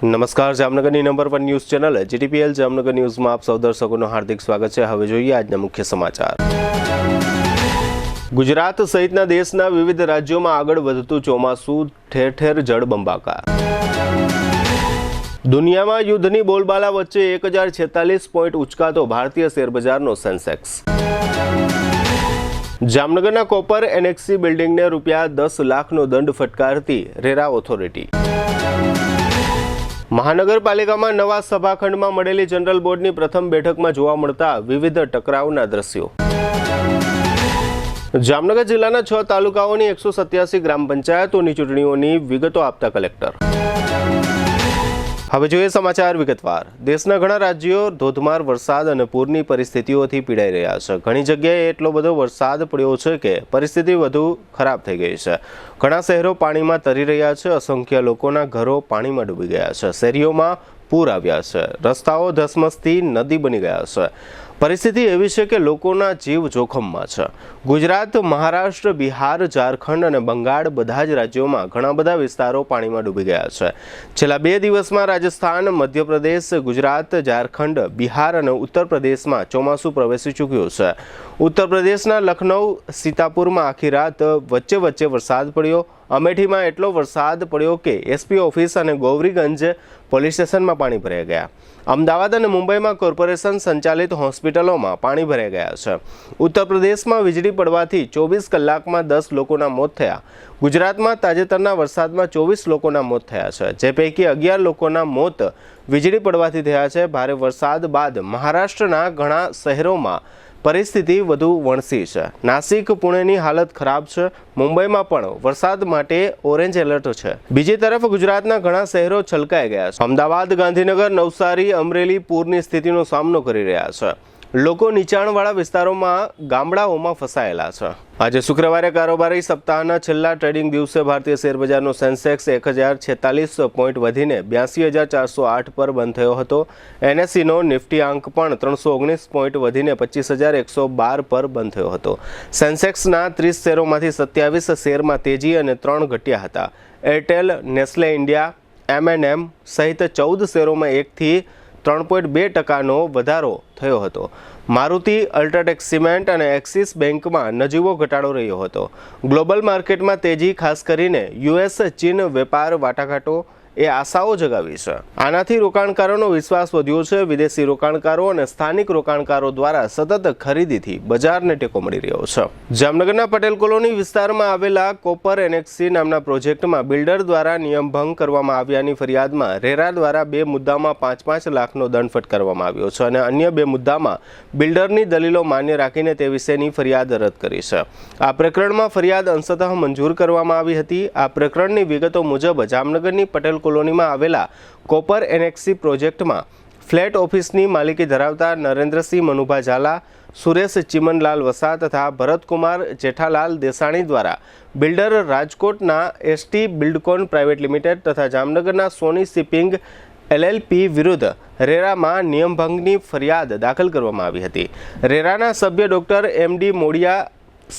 નમસ્કાર, જામનગરની number 1 news channel GTPL Jamnagar ન્યૂઝમાં આપ સૌ દર્શકોનું હાર્દિક સ્વાગત છે। હવે જોઈએ આજના મુખ્ય સમાચાર। ગુજરાત સહિતના દેશના વિવિધ રાજ્યોમાં આગળ વધતું ચોમાસું, ઠેર ઠેર જળબંબાકાર। દુનિયામાં યુદ્ધની બોલબાલા વચ્ચે 1046 પોઈન્ટ ઉચકાતો ભારતીય શેરબજારનો સેન્સેક્સ। જામનગરના કોપર એનેક્સી બિલ્ડિંગને ₹10 લાખનો દંડ ફટકારતી રેરા ઓથોરિટી। મહાનગરપાલિકામાં નવા સભાખંડમાં મળેલી જનરલ બોર્ડની પ્રથમ બેઠકમાં જોવા મળતા વિવિધ ટકરાવના દ્રશ્યો। જામનગર જિલ્લાના 6 તાલુકાઓની 187 ગ્રામ પંચાયતોની ચૂંટણીઓની વિગતો આપતા કલેક્ટર। હવે જોઈએ સમાચાર વિગતવાર। દેશના ઘણા રાજ્યો ધોધમાર વરસાદ અને પૂરની પરિસ્થિતિઓથી પીડાઈ રહ્યા છે। ઘણી જગ્યાએ એટલો બધો વરસાદ પડ્યો છે કે પરિસ્થિતિ વધુ ખરાબ થઈ ગઈ છે। ઘણા શહેરો પાણીમાં તરી રહ્યા છે। અસંખ્ય લોકોના ઘરો પાણીમાં ડૂબી ગયા છે। શેરીઓમાં પૂર આવ્યા છે। રસ્તાઓ ધસમસતી નદી બની ગયા છે। પરિસ્થિતિ એવી છે કે લોકોના જીવ જોખમમાં છે। ગુજરાત, મહારાષ્ટ્ર, બિહાર, ઝારખંડ અને બંગાળ બધા જ રાજ્યોમાં ઘણા બધા વિસ્તારો પાણીમાં ડૂબી ગયા છે। છેલ્લા 2 દિવસમાં રાજસ્થાન, મધ્યપ્રદેશ, ગુજરાત, ઝારખંડ, બિહાર અને ઉત્તર પ્રદેશમાં ચોમાસું પ્રવેશી ચૂક્યું છે। ઉત્તર પ્રદેશના લખનઉ, સીતાપુરમાં આખી રાત વચ્ચે વરસાદ પડ્યો। અમેઠીમાં એટલો વરસાદ પડ્યો કે એસપી ઓફિસ અને ગૌરીગંજ પોલીસ સ્ટેશનમાં પાણી ભરાઈ ગયા। અમદાવાદ અને મુંબઈમાં કોર્પોરેશન સંચાલિત હોસ્પિટલોમાં પાણી ભરાઈ ગયા છે। ઉત્તર પ્રદેશમાં વીજળી પડવાથી 24 કલાકમાં 10 લોકોના મોત થયા। ગુજરાતમાં તાજેતરના વરસાદમાં 24 લોકોના મોત થયા છે, જે પૈકી 11 લોકોના મોત વીજળી પડવાથી થયા છે। ભારે વરસાદ બાદ મહારાષ્ટ્રના ઘણા શહેરોમાં પરિસ્થિતિ વધુ વણસી છે। નાસિક, પુણેની હાલત ખરાબ છે। મુંબઈમાં પણ વરસાદ માટે ઓરેન્જ એલર્ટ છે। બીજી તરફ ગુજરાતના ઘણા શહેરો છલકાઈ ગયા છે। અમદાવાદ, ગાંધીનગર, નવસારી, અમરેલી પૂરની સ્થિતિનો સામનો કરી રહ્યા છે। લોકો નીચાણવાળા વિસ્તારોમાં, ગામડાઓમાં ફસાયેલા છે। આજે શુક્રવારે કારોબારી સપ્તાહના છેલ્લા ટ્રેડિંગ દિવસે ભારતીય શેરબજારનો સેન્સેક્સ 1046 પોઈન્ટ વધીને 82,408 પર બંધ થયો હતો। એનએસસીનો નિફ્ટી આંક પણ 319 પોઈન્ટ વધીને 25,112 પર બંધ થયો હતો। સેન્સેક્સના 30 શેરોમાંથી 27 શેરમાં તેજી અને 3 ઘટ્યા હતા। એરટેલ, નેસ્લે ઇન્ડિયા, M&M સહિત 14 શેરોમાં 1થી 3.2% વધારો થયો હતો। મારુતિ, અલ્ટ્રાટેક સિમેન્ટ અને એક્સિસ બેંકમાં નજીવો ઘટાડો રહ્યો હતો। ગ્લોબલ માર્કેટમાં તેજી, ખાસ કરીને US-ચીન વેપાર વાટાઘાટો એ આશાઓ જગાવી છે। આનાથી રોકાણકારોનો વિશ્વાસ વધ્યો છે। વિદેશી રોકાણકારો અને સ્થાનિક રોકાણકારો દ્વારા સતત ખરીદીથી બજારને ટેકો મળી રહ્યો છે। જામનગરના પટેલ કોલોની વિસ્તારમાં આવેલા કોપર એનેક્સી નામના પ્રોજેક્ટમાં બિલ્ડર દ્વારા નિયમભંગ કરવામાં આવ્યાની ફરિયાદમાં રેરા દ્વારા 2 મુદ્દામાં 5-5 લાખનો દંડ ફટકારવામાં આવ્યો છે અને અન્ય 2 મુદ્દામાં બિલ્ડરની દલીલો માન્ય રાખીને તે વિશેની ફરિયાદ રદ કરી છે। આ પ્રકરણમાં ફરિયાદ અંશતઃ મંજૂર કરવામાં આવી હતી। આ પ્રકરણની વિગતો મુજબ જામનગરની પટેલ કોલોનીમાં આવેલા કોપર એનેક્સી પ્રોજેક્ટમાં ફ્લેટ ઓફિસની માલિકી ધરાવતા નરેન્દ્રસિંહ મનુભા ઝાલા, સુરેશ ચિમનલાલ વસા તથા ભરતકુમાર જેઠાલાલ દેસાણી દ્વારા બિલ્ડર રાજકોટના એસટી બિલ્ડકોન પ્રાઇવેટ લિમિટેડ તથા જામનગરના સોની શિપિંગ LLP વિરુદ્ધ રેરામાં નિયમભંગની ફરિયાદ દાખલ કરવામાં આવી હતી। રેરાના સભ્ય ડોક્ટર MD મોડિયા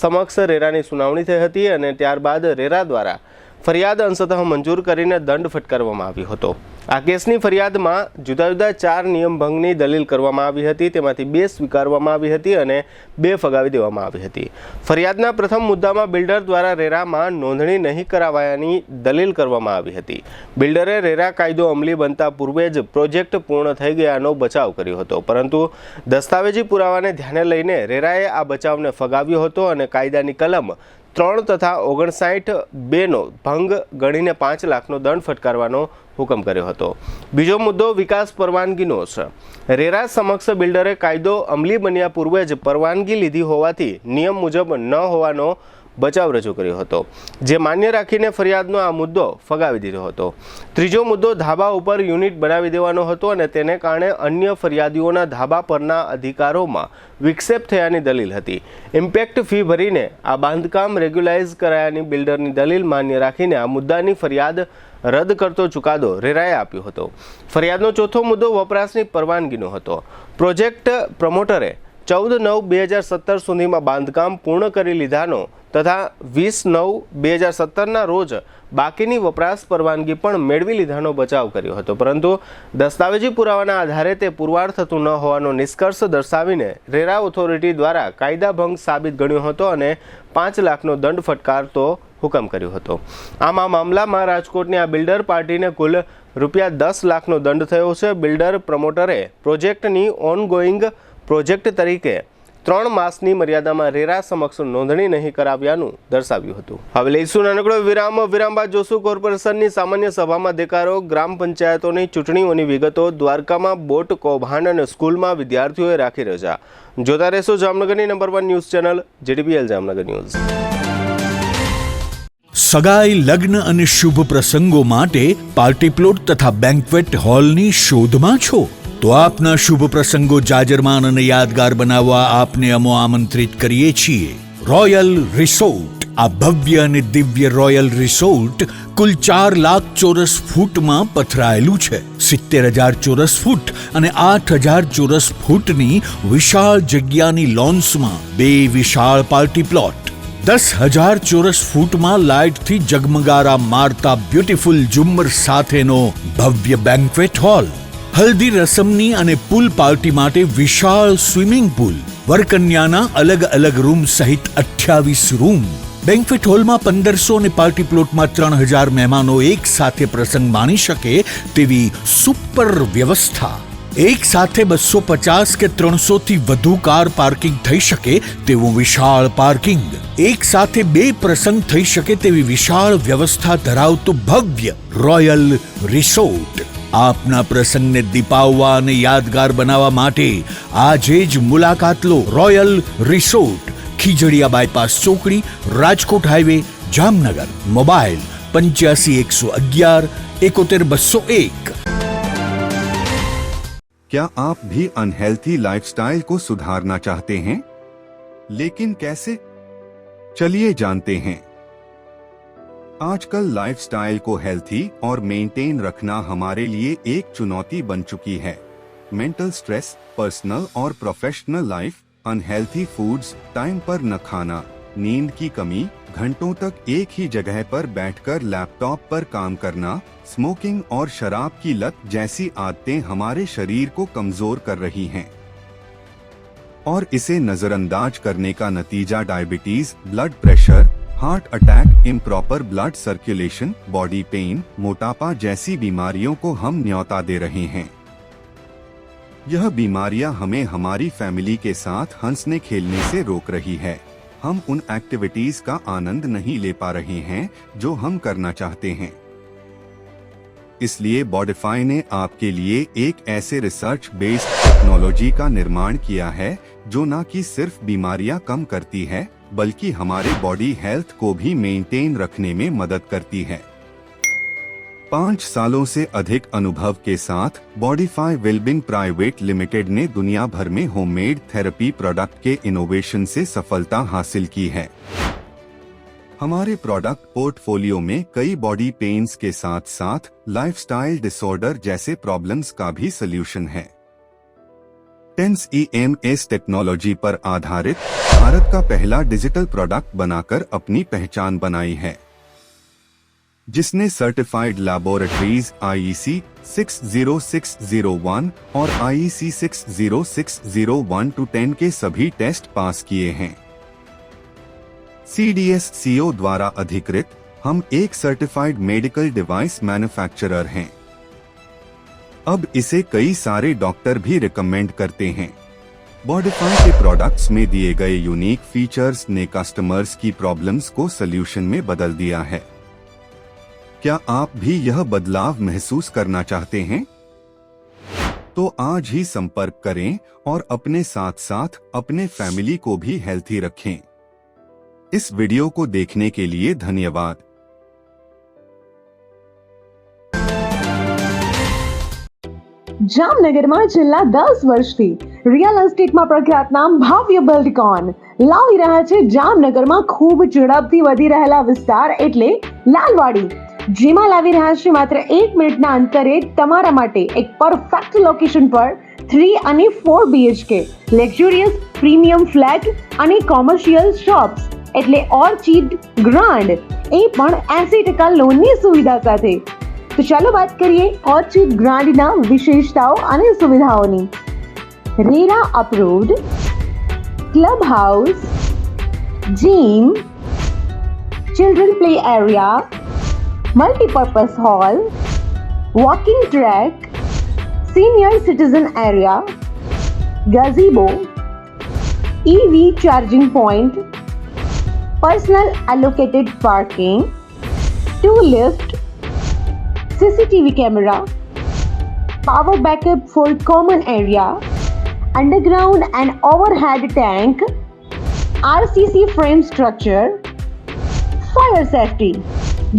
સમક્ષ રેરાની સુનાવણી થઈ હતી અને ત્યારબાદ રેરા દ્વારા ફરિયાદ અંશતઃ મંજૂર કરીને દંડ ફટકારવામાં આવ્યો હતો। આ કેસની ફરિયાદમાં જુદા જુદા 4 નિયમભંગની દલીલ કરવામાં આવી હતી। તેમાંથી 2 સ્વીકારવામાં આવી હતી અને 2 ફગાવી દેવામાં આવી હતી। ફરિયાદના પ્રથમ મુદ્દામાં બિલ્ડર દ્વારા રેરામાં નોંધણી નહીં કરાવાયાની દલીલ કરવામાં આવી હતી। બિલ્ડરે રેરા કાયદો અમલી બનતા પૂર્વે જ પ્રોજેક્ટ પૂર્ણ થઈ ગયાનો બચાવ કર્યો હતો, પરંતુ દસ્તાવેજી પુરાવાને ધ્યાને લઈને રેરાએ આ બચાવને ફગાવ્યો હતો અને કાયદાની કલમ 3 તથા 59(2) ભંગ ગણીને 5 લાખનો દંડ ફટકારવાનો હુકમ કર્યો હતો। બીજો મુદ્દો વિકાસ પરવાનગીનો છે। રેરા સમક્ષ બિલ્ડરે કાયદો અમલી બન્યા પૂર્વે જ પરવાનગી લીધી હોવાથી નિયમ મુજબ ન હોવાનો બચાવ રજૂ કર્યો હતો, જે માન્ય રાખીને ફરિયાદનો આ મુદ્દો ફગાવી દીધો હતો। ત્રીજો મુદ્દો ધાબા ઉપર યુનિટ બનાવી દેવાનો હતો અને તેને કારણે અન્ય ફરિયાદીઓના ધાબા પરના અધિકારોમાં વિક્ષેપ થયાની દલીલ હતી। ઇમ્પેક્ટ ફી ભરીને આ બાંધકામ રેગ્યુલાઇઝ કરાયાની બિલ્ડરની દલીલ માન્ય રાખીને આ મુદ્દાની ફરિયાદ રદ કરતો ચુકાદો રેરાએ આપ્યો હતો। ફરિયાદનો ચોથો મુદ્દો વપરાશની પરવાનગીનો હતો। પ્રોજેક્ટ પ્રમોટરે 14/9/2017 સુધીમાં બાંધકામ પૂર્ણ કરી લીધાનો તથા 20/9/2017ના રોજ બાકીની વપરાશ પરવાનગી પણ મેળવી લીધાનો બચાવ કર્યો હતો, પરંતુ દસ્તાવેજી પુરાવાના આધારે તે પુરવાર થતું ન હોવાનો નિષ્કર્ષ દર્શાવીને રેરા ઓથોરિટી દ્વારા કાયદાભંગ સાબિત ગણ્યો હતો અને 5 લાખનો દંડ ફટકારતો હુકમ કર્યો હતો. આમ આ મામલામાં રાજકોટની આ બિલ્ડર પાર્ટીને કુલ ₹10 લાખનો દંડ થયો છે. બિલ્ડર પ્રમોટરે પ્રોજેક્ટની ઓનગોઈંગ પ્રોજેક્ટ તરીકે 3 માસની મર્યાદામાં રેરા સમક્ષ નોંધણી નહીં કરાવ્યાનું દર્શાવ્યું હતું. હવે લઈશું નાનકડો વિરામ. વિરામ બાદ જોશું કોર્પોરેશનની સામાન્ય સભામાં દેકારો, ગ્રામ પંચાયતોની ચૂંટણીઓની વિગતો, દ્વારકામાં બોટ કૌભાંડ અને સ્કૂલમાં વિદ્યાર્થીઓએ રાખી રજા. જોતા રહેશો જામનગરની number 1 news channel JDBL Jamnagar news. સગાઈ, લગ્ન અને શુભ પ્રસંગો માટે પાર્ટી પ્લોટ તથા બેન્ક્વેટ હોલની શોધમાં છો તો આપના શુભ પ્રસંગો જાજરમાન અને યાદગાર બનાવવા આપને અમો આમંત્રિત કરીએ છીએ. Royal resort. આ ભવ્ય અને દિવ્ય રોયલ રિસોર્ટ કુલ 4 લાખ ચોરસ ફૂટમાં પથરાયેલું છે. 70,000 ચોરસ ફૂટ અને 8,000 ચોરસ ફૂટની વિશાળ જગ્યાની લોન્સમાં 2 વિશાળ પાર્ટી પ્લોટ, 10,000 ચોરસ ફૂટમાં લાઇટથી જગમગારા મારતા બ્યુટીફુલ ઝુમ્મર સાથેનો ભવ્ય બેન્ક્વેટ હોલ, હલ્દી રસમની અને પૂલ પાર્ટી માટે વિશાળ સ્વિમિંગ પૂલ, વરકન્યાના અલગ અલગ રૂમ સહિત 28 રૂમ. બેન્ક્વેટ હોલમાં 1500 અને પાર્ટી પ્લોટમાં 3,000 મહેમાનો એક સાથે પ્રસંગ માણી શકે તેવી સુપર વ્યવસ્થા. એક સાથે 250 કે 300 થી વધુ કાર પાર્કિંગ થઈ શકે તેવું વિશાળ પાર્કિંગ, એક સાથે 2 પ્રસંગ થઈ શકે તેવી વિશાળ વ્યવસ્થા ધરાવતું ભવ્ય રોયલ રિસોર્ટ. આપના પ્રસંગને દીપાવવા અને યાદગાર બનાવવા માટે આજે જ મુલાકાત લો. રોયલ રિસોર્ટ, ખીજડીયા બાયપાસ ચોકડી, રાજકોટ હાઈવે, જામનગર. મોબાઈલ 85 111 71 201. क्या आप भी अनहेल्थी लाइफस्टाइल को सुधारना चाहते हैं, लेकिन कैसे? चलिए जानते हैं. आजकल लाइफस्टाइल को हेल्थी और मेंटेन रखना हमारे लिए एक चुनौती बन चुकी है. मेंटल स्ट्रेस, पर्सनल और professional life, unhealthy foods, time पर न खाना, नींद की कमी, घंटों तक एक ही जगह पर बैठकर लैपटॉप पर काम करना, स्मोकिंग और शराब की लत जैसी आदतें हमारे शरीर को कमजोर कर रही हैं और इसे नजरअंदाज करने का नतीजा diabetes, blood pressure, heart attack, improper blood circulation, body pain, मोटापा जैसी बीमारियों को हम न्योता दे रहे हैं. यह बीमारियां हमें हमारी फैमिली के साथ हंसने खेलने से रोक रही है. हम उन एक्टिविटीज का आनंद नहीं ले पा रहे हैं जो हम करना चाहते हैं. इसलिए बॉडिफाई ने आपके लिए एक ऐसे रिसर्च बेस्ड टेक्नोलॉजी का निर्माण किया है जो न कि सिर्फ बीमारियां कम करती है बल्कि हमारे बॉडी हेल्थ को भी मेंटेन रखने में मदद करती है. 5 सालों से अधिक अनुभव के साथ बॉडिफाई वेलबींग प्राइवेट लिमिटेड ने दुनिया भर में होममेड थेरेपी प्रोडक्ट के इनोवेशन से सफलता हासिल की है. हमारे प्रोडक्ट पोर्टफोलियो में कई बॉडी पेन्स के साथ साथ लाइफस्टाइल डिसऑर्डर जैसे प्रॉब्लम्स का भी सलूशन है. टेंस EMS टेक्नोलॉजी पर आधारित भारत का पहला डिजिटल प्रोडक्ट बनाकर अपनी पहचान बनाई है, जिसने सर्टिफाइड लैबोरेटरीज IEC 60601 और IEC 60601-10 के सभी टेस्ट पास किए हैं. CDSCO द्वारा अधिकृत हम एक सर्टिफाइड मेडिकल डिवाइस मैन्युफैक्चरर हैं. अब इसे कई सारे डॉक्टर भी रिकमेंड करते हैं. बॉडिफाई के प्रोडक्ट्स में दिए गए यूनिक फीचर्स ने कस्टमर्स की प्रॉब्लम्स को सल्यूशन में बदल दिया है. क्या आप भी यह बदलाव महसूस करना चाहते हैं? तो आज ही संपर्क करें और अपने साथ साथ अपने फैमिली को भी हेल्थी रखें. इस वीडियो को देखने के लिए धन्यवाद. જામનગરમાં છેલ્લા 10 વર્ષથી રિયલ એસ્ટેટમાં પ્રખ્યાત નામ ભવ્ય બિલ્ડકોન લાવી રહ્યા છે જામનગરમાં ખૂબ ઝડપથી વધી રહેલા વિસ્તાર એટલે લાલવાડી, જેમાં લાવી રહ્યા છે માત્ર 1 મિનિટના અંતરે તમારા માટે એક પરફેક્ટ લોકેશન પર 3 અને 4 BHK લક્ઝુરિયસ પ્રીમિયમ ફ્લેટ અને કોમર્શિયલ શોપ્સ એટલે ઓર્ચિડ ગ્રાન્ડ, એ પણ 80% લોનની સુવિધા સાથે. તો ચાલો વાત કરીએ ઓર્ચિડ ગ્રાન્ડના વિશેષતાઓ અને સુવિધાઓની. RERA approved, club house, gym, children play area, multipurpose hall, walking track, senior citizen area, gazebo, EV charging point, personal allocated parking, 2 lift, CCTV camera, power backup for common area, underground and overhead tank, RCC frame structure, fire safety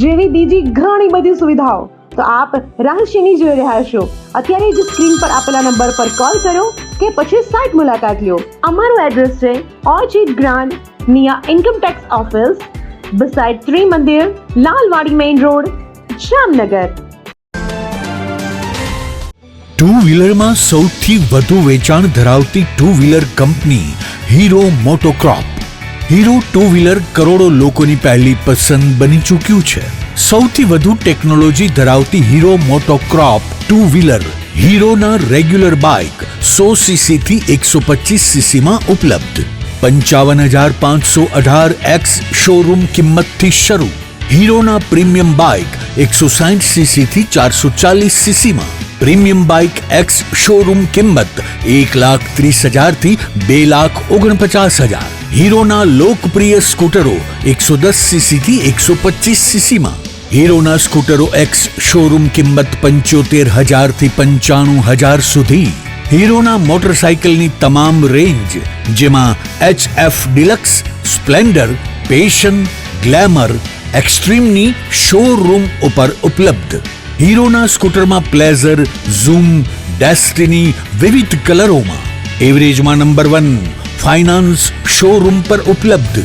જેવી બીજી ઘણી બધી સુવિધાઓ તો આપ રહસ્યની જોઈ રહ્યા છો. અત્યારે જ સ્ક્રીન પર આપેલા નંબર પર કોલ કરો કે પછી સાઇટ મુલાકાત લો. અમારું એડ્રેસ છે Orchid Grand near income tax office, beside Trimandir, Lalwadi main road, Jamnagar. Two વ્હીલરમાં સૌથી વધુ વેચાણ ધરાવતી two wheeler company Hero MotoCorp. Hero two wheeler કરોડો લોકોની પહેલી પસંદ બની ચૂક્યું છે. સૌથી વધુ ટેકનોલોજી ધરાવતી હીરો મોટોક્રોપ ટુ વ્હીલર હીરોના રેગ્યુલર બાઇક 100 સીસી થી 125 સીસી માં ઉપલબ્ધ. 55,518 એક્સ શોરૂમ કિંમતથી શરૂ. હીરોના પ્રીમિયમ બાઇક 160 સીસી થી 440 સીસી માં. પ્રીમિયમ બાઇક એક્સ શોરૂમ કિંમત 1,30,000 થી 2,49,000. હીરોના લોકપ્રિય સ્કૂટરો 110 સીસી થી 125 સીસી માં. હીરોના સ્કૂટરો એક્સ શોરૂમ કિંમત 75,000 થી 95,000 સુધી. હીરોના મોટરસાઇકલની તમામ રેન્જ જેમાં HF Deluxe, Splendor, Passion, Glamour, એક્સ્ટ્રીમની શોરૂમ ઉપર ઉપલબ્ધ. હીરોના સ્કૂટરમાં પ્લેઝર, ઝૂમ, ડેસ્ટિની વિવિધ કલરોમાં. એવરેજમાં નંબર 1. ફાઇનાન્સ શોરૂમ પર ઉપલબ્ધ.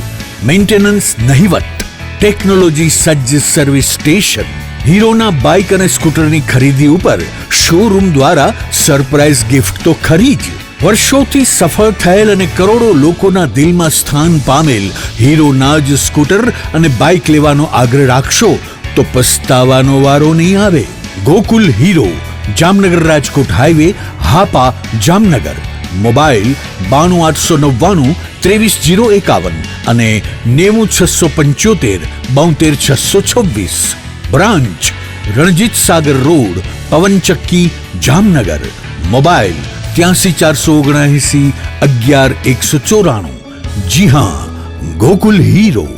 મેન્ટેનન્સ નહિવત. ટેકનોલોજી સજ્જ સર્વિસ સ્ટેશન. હીરોના બાઇક અને સ્કૂટરની ખરીદી ઉપર શોરૂમ દ્વારા સરપ્રાઇઝ ગિફ્ટ તો ખરી જ. વર્ષોથી સફળ થયેલ અને કરોડો લોકોના દિલમાં સ્થાન પામેલ હીરોના જ સ્કૂટર અને બાઇક લેવાનો આગ્રહ રાખશો તો પસ્તાવાનો વારો નહીં આવે. Gokul hero, Jamnagar Rajkot highway, Hapa, Jamnagar. Mobile 92 899 23 051 અને 90 675 72 626. Branch Ranjit Sagar road, પવનચક્કી, Jamnagar. Mobile 83 479 11 194. જી હા, ગોકુલ હીરો.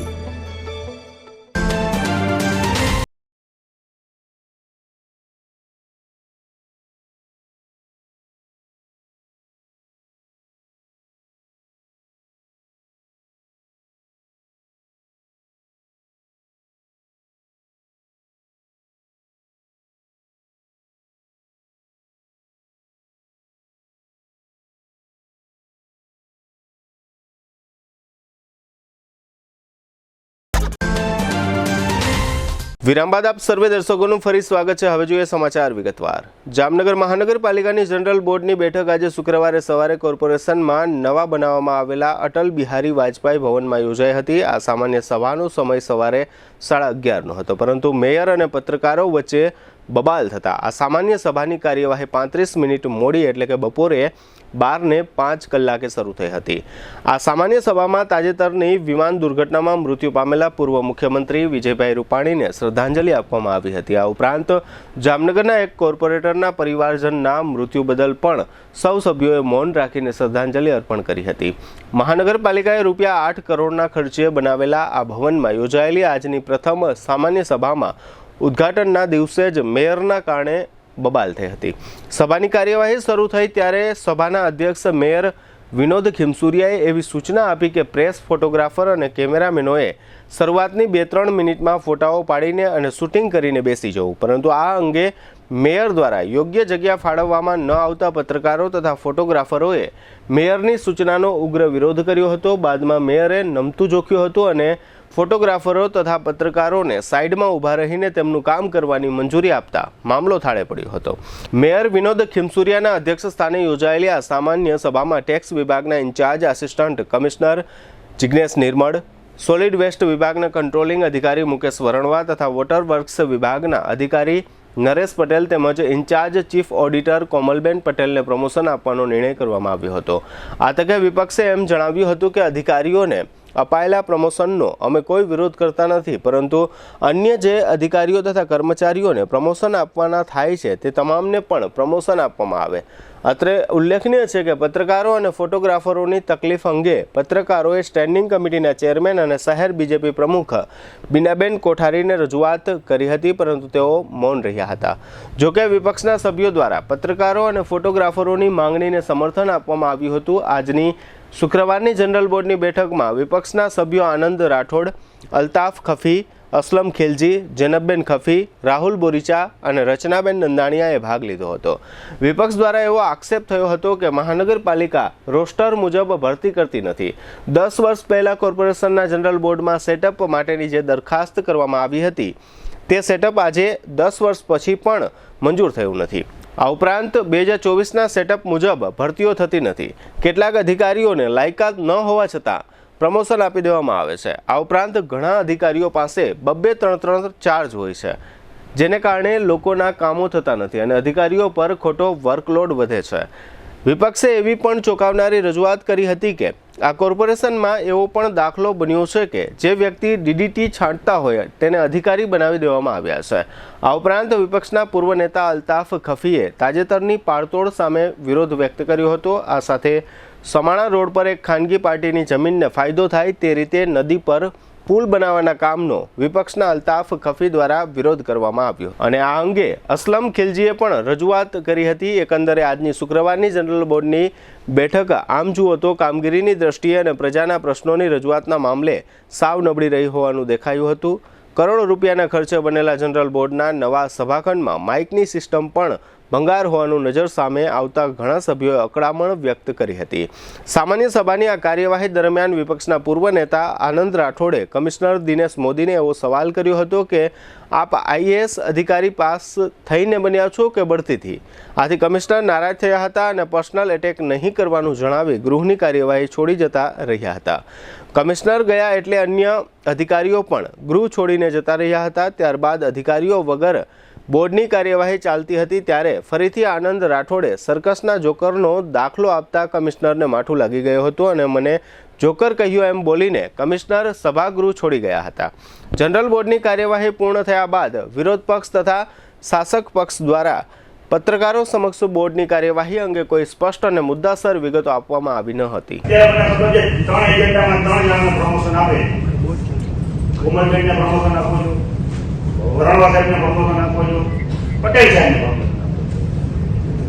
વિરામ બાદ આપ સર્વે દર્શકોનું ફરી સ્વાગત છે. હવે જોઈએ સમાચાર વિગતવાર. જામનગર મહાનગરપાલિકાની જનરલ બોર્ડની બેઠક આજે શુક્રવારે સવારે કોર્પોરેશનમાં નવા બનાવવામાં આવેલા અટલ બિહારી વાજપેયી ભવનમાં યોજાઈ હતી. આ સામાન્ય સભાનો સમય સવારે 11:30 હતો, પરંતુ મેયર અને પત્રકારો વચ્ચે બબાલ થતા આ સામાન્ય સભાની કાર્યવાહી 35 મિનિટ મોડી એટલે કે બપોરે 12:05 શરૂ થઈ હતી. આ સામાન્ય સભામાં તાજેતરની વિમાન દુર્ઘટનામાં મૃત્યુ પામેલા પૂર્વ મુખ્યમંત્રી વિજયભાઈ રૂપાણીને શ્રદ્ધાંજલિ આપવામાં આવી હતી. આ ઉપરાંત જામનગરના એક કોર્પોરેટરના પરિવારજનના મૃત્યુ બદલ પણ સૌ સભ્યોએ મૌન રાખીને શ્રદ્ધાંજલિ અર્પણ કરી હતી. મહાનગરપાલિકાએ ₹8 કરોડના ખર્ચે બનાવેલા આ ભવનમાં યોજાયેલી આજની પ્રથમ સામાન્ય સભામાં ઉદ્ઘાટનના દિવસે જ મેયરના કારણે બબાલ થઈ હતી. સભાની કાર્યવાહી શરૂ થઈ ત્યારે સભાના અધ્યક્ષ મેયર વિનોદ ખીમસુરિયાએ એવી સૂચના આપી કે પ્રેસ, ફોટોગ્રાફર અને કેમેરામેનોએ શરૂઆતની 2-3 મિનિટમાં ફોટાઓ પાડીને અને શૂટિંગ કરીને બેસી જવું, પરંતુ આ અંગે મેયર દ્વારા યોગ્ય જગ્યા ફાળવવામાં ન આવતા પત્રકારો તથા ફોટોગ્રાફરોએ મેયરની સૂચનાનો ઉગ્ર વિરોધ કર્યો હતો. બાદમાં મેયરે નમતું જોખ્યું હતું અને ફોટોગ્રાફરો તથા પત્રકારોને સાઈડમાં ઊભા રહીને તેમનું કામ કરવાની મંજૂરી આપતા મામલો થાળે પડ્યો હતો. મેયર વિનોદ ખીમસુરિયાના અધ્યક્ષ સ્થાને યોજાયેલી આ સામાન્ય સભામાં ટેક્સ વિભાગના ઇન્ચાર્જ આસિસ્ટન્ટ કમિશનર જિગ્નેશ નિર્મળ, સોલિડ વેસ્ટ વિભાગના કંટ્રોલિંગ અધિકારી મુકેશ વરણવા તથા વોટર વર્ક્સ વિભાગના અધિકારી નરેશ પટેલ તેમજ ઇન્ચાર્જ ચીફ ઓડિટર કોમલબેન પટેલને પ્રમોશન આપવાનો નિર્ણય કરવામાં આવ્યો હતો. આ તકે વિપક્ષે એમ જણાવ્યું હતું કે અધિકારીઓને અપાયેલા પ્રમોશનનો અમે કોઈ વિરોધ કરતા નથી, પરંતુ અન્ય જે અધિકારીઓ તથા કર્મચારીઓને પ્રમોશન આપવાના થાય છે તે તમામને પણ પ્રમોશન આપવામાં આવે. અત્રે ઉલ્લેખનીય છે કે પત્રકારો અને ફોટોગ્રાફરોની તકલીફ અંગે પત્રકારોએ સ્ટેન્ડિંગ કમિટીના ચેરમેન અને શહેર બીજેપી પ્રમુખ બીનાબેન કોઠારીને રજૂઆત કરી હતી, પરંતુ તેઓ મૌન રહ્યા હતા. જોકે વિપક્ષના સભ્યો દ્વારા પત્રકારો અને ફોટોગ્રાફરોની માંગણીને સમર્થન આપવામાં આવ્યું હતું. આજની શુક્રવારની જનરલ બોર્ડની બેઠકમાં વિપક્ષના સભ્યો આનંદ રાઠોડ, અલ્તાફ ખફી, અસલમ ખિલજી, જૈનબબેન ખફી, રાહુલ બોરીચા અને રચનાબેન નંદાણીયાએ ભાગ લીધો હતો. વિપક્ષ દ્વારા એવો આક્ષેપ થયો હતો કે મહાનગરપાલિકા રોસ્ટર મુજબ ભરતી કરતી નથી. 10 વર્ષ પહેલા કોર્પોરેશનના જનરલ બોર્ડમાં સેટઅપ માટેની જે દરખાસ્ત કરવામાં આવી હતી તે સેટઅપ આજે 10 વર્ષ પછી પણ મંજૂર થયું નથી. આ ઉપરાંત 2024ના સેટઅપ મુજબ ભરતીઓ થતી નથી. કેટલાક અધિકારીઓને લાયકાત ન હોવા છતાં પ્રમોશન આપી દેવામાં આવે છે. આ ઉપરાંત ઘણા અધિકારીઓ પાસે 2-3 ચાર્જ હોય છે, જેને કારણે લોકોના કામો થતા નથી અને અધિકારીઓ પર ખોટો વર્કલોડ વધે છે. વિપક્ષે એવી પણ ચોંકાવનારી રજૂઆત કરી હતી કે આ કોર્પોરેશનમાં એવો પણ દાખલો બન્યો છે કે જે વ્યક્તિ ડીડીટી છાંટતા હોય તેને અધિકારી બનાવી દેવામાં આવ્યા છે. આ ઉપરાંત વિપક્ષના પૂર્વ નેતા અલ્તાફ ખફીએ તાજેતરની પાળતોડ સામે વિરોધ વ્યક્ત કર્યો હતો. આ સાથે સમાણા રોડ પર એક ખાનગી પાર્ટીની જમીનને ફાયદો થાય તે રીતે નદી પર પુલ બનાવવાના કામનો વિપક્ષના અલ્તાફ ખફી દ્વારા વિરોધ કરવામાં આવ્યો અને આ અંગે અસલમ ખિલજીએ પણ રજૂઆત કરી હતી. એકંદરે આજની શુક્રવારની જનરલ બોર્ડની બેઠક આમ જુઓ તો કામગીરીની દ્રષ્ટિએ અને પ્રજાના પ્રશ્નોની રજૂઆતના મામલે સાવ નબળી રહી હોવાનું દેખાયું હતું. કરોડો રૂપિયાના ખર્ચે બનેલા જનરલ બોર્ડના નવા સભાખંડમાં માઇકની સિસ્ટમ પણ ભંગાર હોવાનું નજર સામે આવતા ઘણા સભ્યોએ અકળામણ વ્યક્ત કરી હતી. સામાન્ય સભાની આ કાર્યવાહી દરમિયાન વિપક્ષના પૂર્વ નેતા આનંદ રાઠોડે કમિશનર દિનેશ મોદીને એવો સવાલ કર્યો હતો કે આપ આઈએએસ અધિકારી પાસ થઈને બન્યા છો કે બઢતીથી? આથી કમિશનર નારાજ થયા હતા અને પર્સનલ એટેક નહીં કરવાનું જણાવી ગૃહની કાર્યવાહી છોડી જતા રહ્યા હતા. કમિશનર ગયા એટલે અન્ય અધિકારીઓ પણ ગૃહ છોડીને જતા રહ્યા હતા. ત્યારબાદ અધિકારીઓ વગર બોર્ડની કાર્યવાહી ચાલતી હતી ત્યારે ફરીથી આનંદ રાઠોડે સર્કસના જોકરનો દાખલો આપતા કમિશનરને માઠું લાગી ગયો હતો અને મને જોકર કહ્યું એમ બોલીને કમિશનર સભાગૃહ છોડી ગયા હતા. જનરલ બોર્ડની કાર્યવાહી પૂર્ણ થયા બાદ વિરોધ પક્ષ તથા શાસક પક્ષ દ્વારા પત્રકારો સમક્ષ બોર્ડની કાર્યવાહી અંગે કોઈ સ્પષ્ટ અને મુદ્દાસર વિગતો આપવામાં આવી ન હતી. વરણવા સાહેબને પ્રમોશન આપો છો, પટેલ સાહેબને પ્રમોશન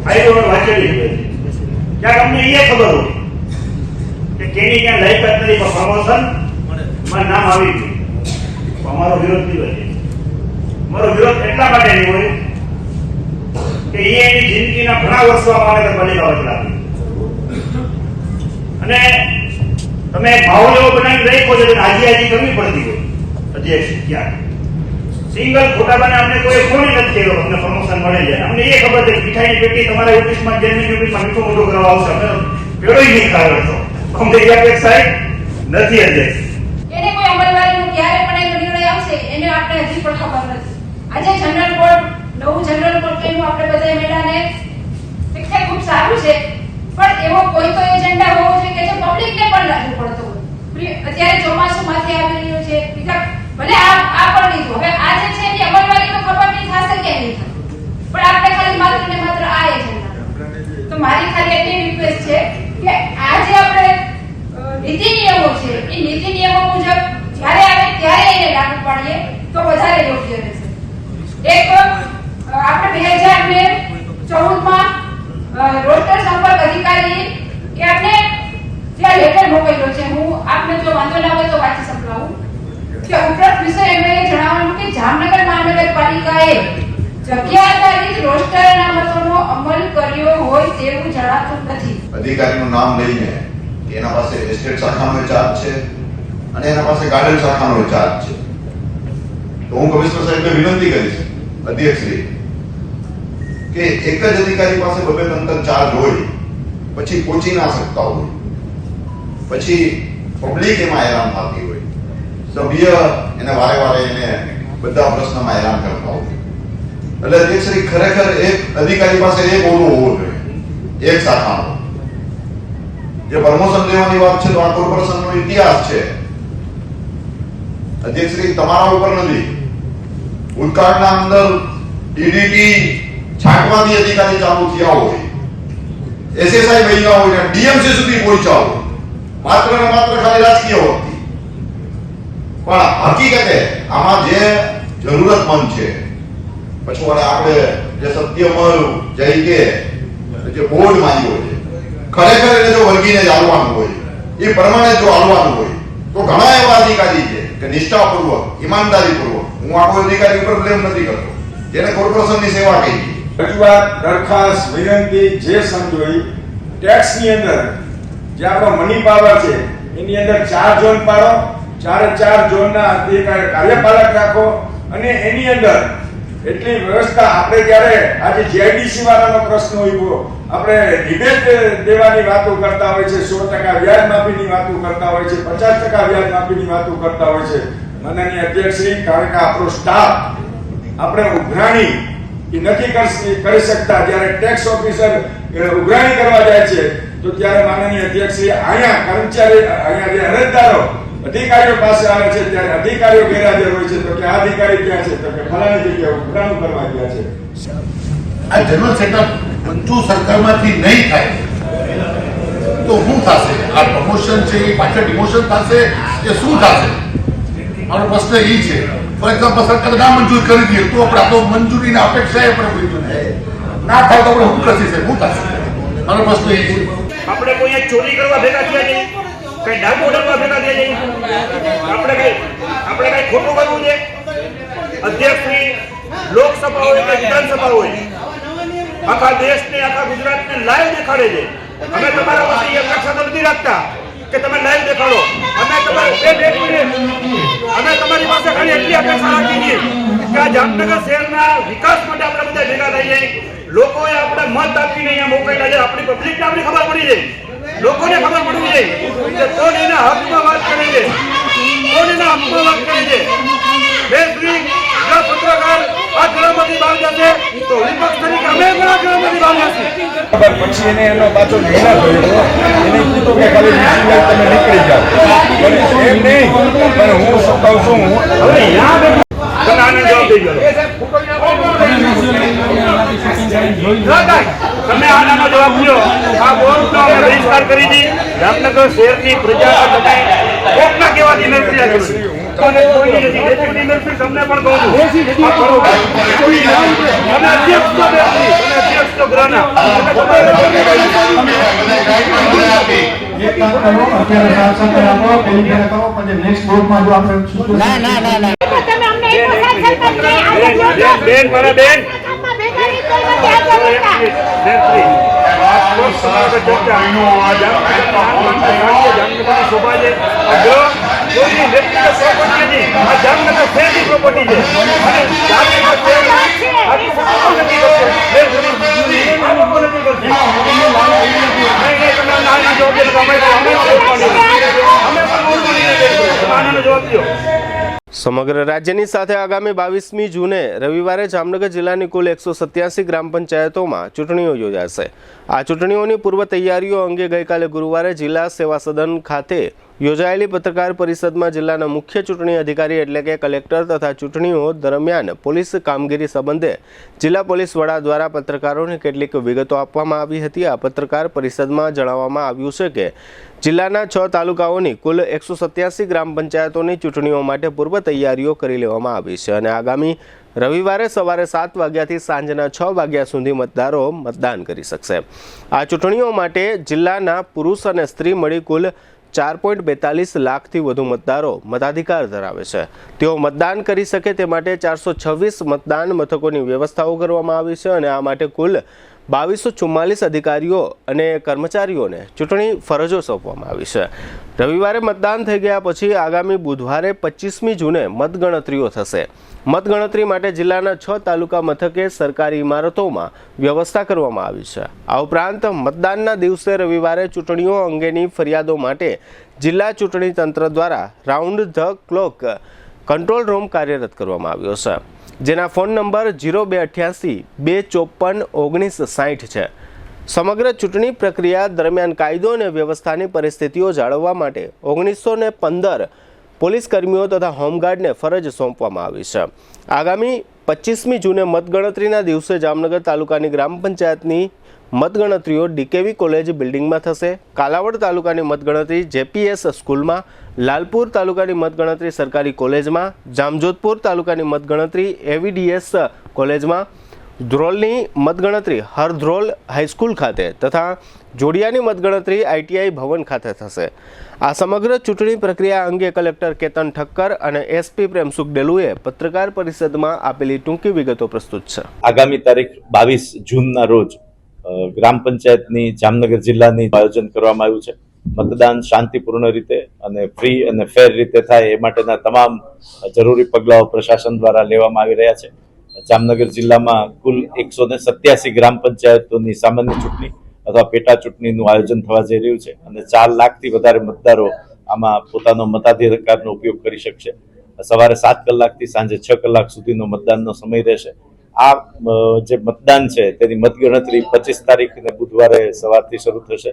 આઈડોર વાંચેલી છે. ક્યાંક અમને એ ખબર હોય કે કેની ક્યાં લાયકાત નથી પણ પ્રમોશન નામ આવી ગયું. અમારો વિરોધ નહીં હોય. અમારો વિરોધ એટલા માટે નહીં હોય કે એની જિંદગીના ઘણા વર્ષો મહાનગરપાલિકા વચલા અને તમે માહોલ એવો બનાવી રાખ્યો છે કે હાજી કરવી પડતી હોય. અધ્યક્ષ ક્યાં સિંગલ ખોટાબાને અમને કોઈ ફોન નથી કર્યો અમને પ્રમોશન મળે છે. અમને એ ખબર છે મીઠાઈની પેટી તમારા ઓફિસમાં જેની ઓફિસમાં મીઠો મોટો કરવા આવશે અમે પેડો નહીં ખાયો છો. અમને એ અપેક્ષા નથી. અધ્યક્ષ એને કોઈ અમલવારીનો ક્યારે પણ એક નિર્ણય આવશે એને આપણે હજી પણ ખબર નથી. આજે જનરલ બોર્ડ નવું જનરલ બોર્ડ કેનું આપણે બધા મેળાને શિક્ષા ખૂબ સારું છે પણ એવો કોઈ તો એજન્ડા હોવો જોઈએ કે જે પબ્લિકને પણ લાગુ પડતો હોય. અત્યારે ચોમાસુમાંથી આવી રહ્યું છે બીજા ભલે આ પણ લીધું હવે આ જે છે એની અમલવારી તો ખબર નહીં થશે કે નહીં થશે પણ આપણે ખાલી માત્ર ને માત્ર આ એજન્ડા. તો મારી ખાલી એટલી રિક્વેસ્ટ છે કે આ જે આપણે નીતિ નિયમો છે એ નીતિ નિયમો મુજબ જ્યારે આવે ત્યારે એને લાગુ પાડીએ તો વધારે યોગ્ય રહેશે. એક આપણે 2014માં રોસ્ટર સંપર્ક અધિકારી એ આપણે જે લેટર મોકલ્યો છે હું આપને જો વાંધો ના હોય તો વાંચી સંભળાવું કે ઉપરોક્ત વિષય એમણે જણાવવાનું કે જામનગર મહાનગરપાલિકાએ જગ્યા આધારિત રોસ્ટર અનામતોનો અમલ કર્યો હોય તેવું જણાતું નથી. અધિકારીનું નામ લઈને એના પાસે એસ્ટેટ શાખાનો ચાર્જ છે અને એના પાસે ગાર્ડન શાખાનો ચાર્જ છે. તો હું કમિશનર સાહેબને વિનંતી કરીશ અધ્યક્ષશ્રી કે એક જ અધિકારી પાસે 2-3 ચાર્જ હોય પછી પહોંચી ના શકતા હોય પછી પબ્લિક એમાં હેરાન થતી હોય સભ્ય એને વારે વારે એને બધા પ્રશ્નમાં હેરાન કરતા હોય. એટલે અધ્યક્ષશ્રી ખરેખર એક અધિકારી પાસે એક ઓળો હોવો જોઈએ, એક શાખાનો. જે પ્રમોશન લેવાની વાત છે તો આ કોર્પોરેશનનો ઇતિહાસ છે. અધ્યક્ષશ્રી તમારા ઉપર નથી, ભૂતકાળના અંદર ડીડીટી છાંટવાથી અધિકારી ચાલુ થયા હોય, એસએસઆઈ બન્યા હોય ને ડીએમસી સુધી પહોંચ્યા હોય, માત્ર ને માત્ર ખાલી રાજકીય હોતી. પણ હકીકતે આમાં જે જરૂરતમંદ છે, પછી આપણે જે સત્યમલ જય કે જે બોર્ડ માંગ્યો છે, ખરેખર એને જો વર્ગીને ચાલવાનું હોય, એ પ્રમાણે જો હાલવાનું હોય તો ઘણા એવા અધિકારી છે કે નિષ્ઠાપૂર્વક, ઈમાનદારીપૂર્વક, હું આ કોઈ અધિકારી ઉપર બ્લેમ નથી કરતો, જેને કોર્પોરેશનની સેવા કરી. રજૂઆત, દરખાસ્ત, વિનંતી જે સમજોઈ ટેક્સની અંદર જે આપણો મની પાવર છે એની અંદર 4 ઝોન પાડો, 4 ઝોનના અધિકારી કાર્યપાલક રાખો અને એની અંદર એટલી વ્યવસ્થા. આપણે જ્યારે આજે જીઆઈડીસી વાળાનો પ્રશ્ન ઉઠ્યો, આપણે રિબેટ દેવાની વાતો કરતા હોય છે, 100% વ્યાજ માફીની વાતો કરતા હોય છે, 50% વ્યાજ માફીની વાતો કરતા હોય છે. માનનીય અધ્યક્ષશ્રી, કારણ કે આપણો સ્ટાફ આપણે ઉઘરાણી એ નથી કરી શકતા, જ્યારે ટેક્સ ઓફિસર ઉઘરાણી કરવા જાય છે તો ત્યારે માનનીય અધ્યક્ષશ્રી અહીંયા કર્મચારી, અહીંયા જે અરજદારો અધિકારીઓ પાસે આવે છે ત્યારે અધિકારીઓ ગેરહાજર હોય છે. તો કે આ અધિકારી ક્યાં છે? તો કે ફલાણી જગ્યાએ ઉઘરાણું કરવા ગયા છે. આ જનરલ સેટઅપ મંજૂર સરકારમાંથી નહીં થાય તો શું થશે? આ પ્રમોશન છે એ પાછળ ડિમોશન થશે કે શું થશે? મારો પ્રશ્ન એ છે. ફોર એક્ઝામ્પલ, સરકાર ના મંજૂર કરી દે તો આપણે તો મંજૂરીના અપેક્ષાએ આપણે પૂછ્યું ના થાય તો આપણે શું કરશે? શું થશે? મારો પ્રશ્ન એ છે. આપણે કોઈ ચોરી કરવા ભેગા થયા છે, કઈ ડાકુ ઉડાડવા ભેગા થયા છે, આપણે કઈ ખોટું કરવું છે? અધ્યક્ષશ્રી, લોકસભા હોય કે વિધાનસભા હોય, આખા દેશને, આખા ગુજરાતને લાઈવ દેખાડે છે. અમે તમારા પાસે એ અપેક્ષા નથી રાખતા કે તમે લાઈવ દેખાડો. અમે તમારી પાસે ખાલી એટલી અપેક્ષા રાખી છીએ કે આ જામનગર શહેરના વિકાસ માટે આપણે બધા ભેગા થઈ જાય. લોકોએ આપણે મત આપીને અહીંયા મોકલેલા છે, આપણી પબ્લિકને આપણી ખબર પડી જાય, લોકોને ખબર પડવી જોઈએ કે કોણ એના હકમાં વાત કરે છે, કોણ એના હકમાં વાત કરે છે. બેશ્રી, જો પત્રકાર આ ગ્રહમાંથી બહાર જશે તો વિપક્ષ તરીકે અમે પણ આ ગ્રહમાંથી બહાર જશે. પછી એને એનો પાછો નિર્ણય કર્યો, એને કીધું કે ખાલી તમે નીકળી જાઓ. એમ નહીં, પણ હું શું કહું છું, હવે આને જવાબ દઈ ગયો. તમે આનો જવાબ દો. આ બોર્ડનો અમે બહિષ્કાર કરી દી. જામનગર શહેરની પ્રજા તમે કોકના કહેવાથી નથી આવી. તમને કોઈની નથી ડેપ્યુટી મેયર તમને પણ કહું છું, આ કરો. અને અધ્યક્ષ તો બેસી, અને અધ્યક્ષ તો ગ્રહના. બેન, મારા બેન, સમગ્ર રાજ્યની સાથે આગામી 22મી જૂને રવિવારે જામનગર જિલ્લાની કુલ 187 ગ્રામ પંચાયતોમાં ચૂંટણીઓ યોજાશે. આ ચૂંટણીઓની પૂર્વ તૈયારીઓ અંગે ગઈકાલે ગુરુવારે જિલ્લા સેવા સદન ખાતે યોજાયેલી પત્રકાર પરિષદમાં જિલ્લાના મુખ્ય ચૂંટણી અધિકારી એટલે કે કલેક્ટર તથા ચૂંટણીઓ દરમિયાન પોલીસ કામગીરી સંબંધે જિલ્લા પોલીસ વડા દ્વારા પત્રકારોને કેટલીક વિગતો આપવામાં આવી હતી. આ પત્રકાર પરિષદમાં જણાવવામાં આવ્યું છે કે જિલ્લાના 6 તાલુકાઓની કુલ 187 ગ્રામ પંચાયતોની ચૂંટણીઓ માટે પૂર્વ તૈયારીઓ કરી લેવામાં આવી છે અને આગામી રવિવારે સવારે 7 વાગ્યાથી સાંજના 6 વાગ્યા સુધી મતદારો મતદાન કરી શકશે. આ ચૂંટણીઓ માટે જિલ્લાના પુરુષ અને સ્ત્રી મળી કુલ 4.42 લાખથી વધુ મતદારો મતાધિકાર ધરાવે છે. તેઓ મતદાન કરી શકે તે માટે 426 મતદાન મથકોની વ્યવસ્થાઓ કરવામાં આવી છે અને આ માટે કુલ 2244 અધિકારીઓ અને કર્મચારીઓને ચૂંટણી ફરજો સોંપવામાં આવી છે. રવિવારે મતદાન થઈ ગયા પછી આગામી બુધવારે 25મી જૂને મતગણતરીઓ થશે. મતગણતરી માટે જિલ્લાના 6 તાલુકા મથકે સરકારી ઇમારતોમાં વ્યવસ્થા કરવામાં આવી છે. આ ઉપરાંત મતદાનના દિવસે રવિવારે ચૂંટણીઓ અંગેની ફરિયાદો માટે જિલ્લા ચૂંટણી તંત્ર દ્વારા round the clock control room કાર્યરત કરવામાં આવ્યો છે, જેના ફોન નંબર 0288 254 1960 છે. સમગ્ર ચૂંટણી પ્રક્રિયા દરમિયાન કાયદો અને વ્યવસ્થાની પરિસ્થિતિઓ જાળવવા માટે 1915 પોલીસ કર્મીઓ તથા હોમગાર્ડને ફરજ સોંપવામાં આવી છે. આગામી 25મી જૂને મતગણતરીના દિવસે જામનગર તાલુકાની ગ્રામ પંચાયતની મતગણતરીઓ ડીકેવી કોલેજ બિલ્ડિંગમાં થશે. કાલાવડ તાલુકાની મતગણતરી જેપીએસ સ્કૂલમાં, લાલપુર તાલુકાની મતગણતરી સરકારી કોલેજમાં, જામજોધપુર તાલુકાની મતગણતરી એવીડીએસ કોલેજમાં, ધ્રોલની મતગણતરી હરધ્રોલ હાઈસ્કૂલ ખાતે તથા જોડિયાની મતગણતરી આઈટીઆઈ ભવન ખાતે થશે. આ સમગ્ર ચૂંટણી પ્રક્રિયા અંગે કલેક્ટર કેતન ઠક્કર અને એસપી પ્રેમસુખ ડેલુએ પત્રકાર પરિષદમાં આપેલી ટૂંકી વિગતો પ્રસ્તુત છે. આગામી તારીખ 22 જૂનના રોજ ગ્રામ પંચાયતની જામનગર જિલ્લાની આયોજન કરવામાં આવ્યું છે. મતદાન શાંતિપૂર્ણ રીતે અને ફ્રી અને ફેર રીતે થાય એ માટેના તમામ જરૂરી પગલાઓ પ્રશાસન દ્વારા લેવામાં આવી રહ્યા છે. જામનગર જિલ્લામાં કુલ 187 ગ્રામ પંચાયતોની સામાન્ય ચૂંટણી અથવા પેટા ચૂંટણીનું આયોજન થવા જઈ રહ્યું છે અને 4 લાખથી વધારે મતદારો આમાં પોતાનો મતાધિકારનો ઉપયોગ કરી શકશે. સવારે 7 કલાકથી સાંજે 6 કલાક સુધીનો મતદાનનો સમય રહેશે. આ જે મતદાન છે તેની મતગણતરી 25 તારીખને બુધવારે સવારથી શરૂ થશે.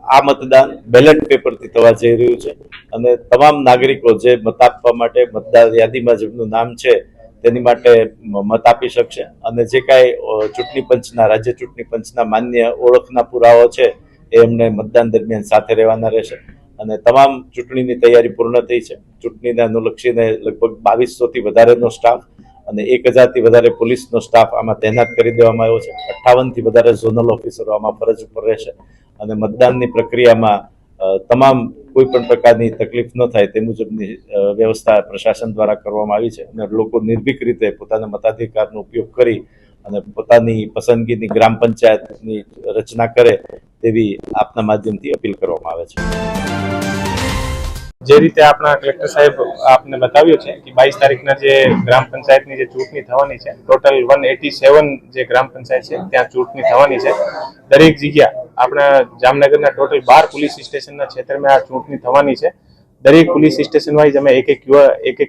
આ મતદાન બેલેટ પેપરથી થવા જઈ રહ્યું છે અને તમામ નાગરિકો જે મત આપવા માટે મતદાર યાદીમાં જેમનું નામ છે તેની માટે મત આપી શકશે અને જે કાંઈ ચૂંટણી પંચના રાજ્ય ચૂંટણી પંચના માન્ય ઓળખના પુરાવો છે એ એમને મતદાન દરમિયાન સાથે રહેવાના રહેશે. અને તમામ ચૂંટણીની તૈયારી પૂર્ણ થઈ છે. ચૂંટણીને અનુલક્ષીને લગભગ 2200થી વધારેનો સ્ટાફ અને 1000થી વધારે પોલીસનો સ્ટાફ આમાં તૈનાત કરી દેવામાં આવ્યો છે. 58થી વધારે ઝોનલ ઓફિસરો આમાં ફરજ ઉપર રહેશે અને મતદાનની પ્રક્રિયામાં તમામ કોઈ પણ પ્રકારની તકલીફ ન થાય તે મુજબની વ્યવસ્થા પ્રશાસન દ્વારા કરવામાં આવી છે અને લોકો નિર્ભીક રીતે પોતાના મતાધિકારનો ઉપયોગ કરી અને પોતાની પસંદગીની ગ્રામ પંચાયતની રચના કરે તેવી આપના માધ્યમથી અપીલ કરવામાં આવે છે. જે રીતે આપણા કલેક્ટર સાહેબ આપને બતાવ્યું છે કે 22 તારીખના જે ગ્રામ પંચાયતની જે ચૂંટણી થવાની છે, ટોટલ 187 જે ગ્રામ પંચાયત છે ત્યાં ચૂંટણી થવાની છે. દરેક જગ્યા આપણા જામનગરના ટોટલ 12 પોલીસ સ્ટેશનના ક્ષેત્રમાં આ ચૂંટણી થવાની છે. દરેક પોલીસ સ્ટેશન વાઇઝ અમે એક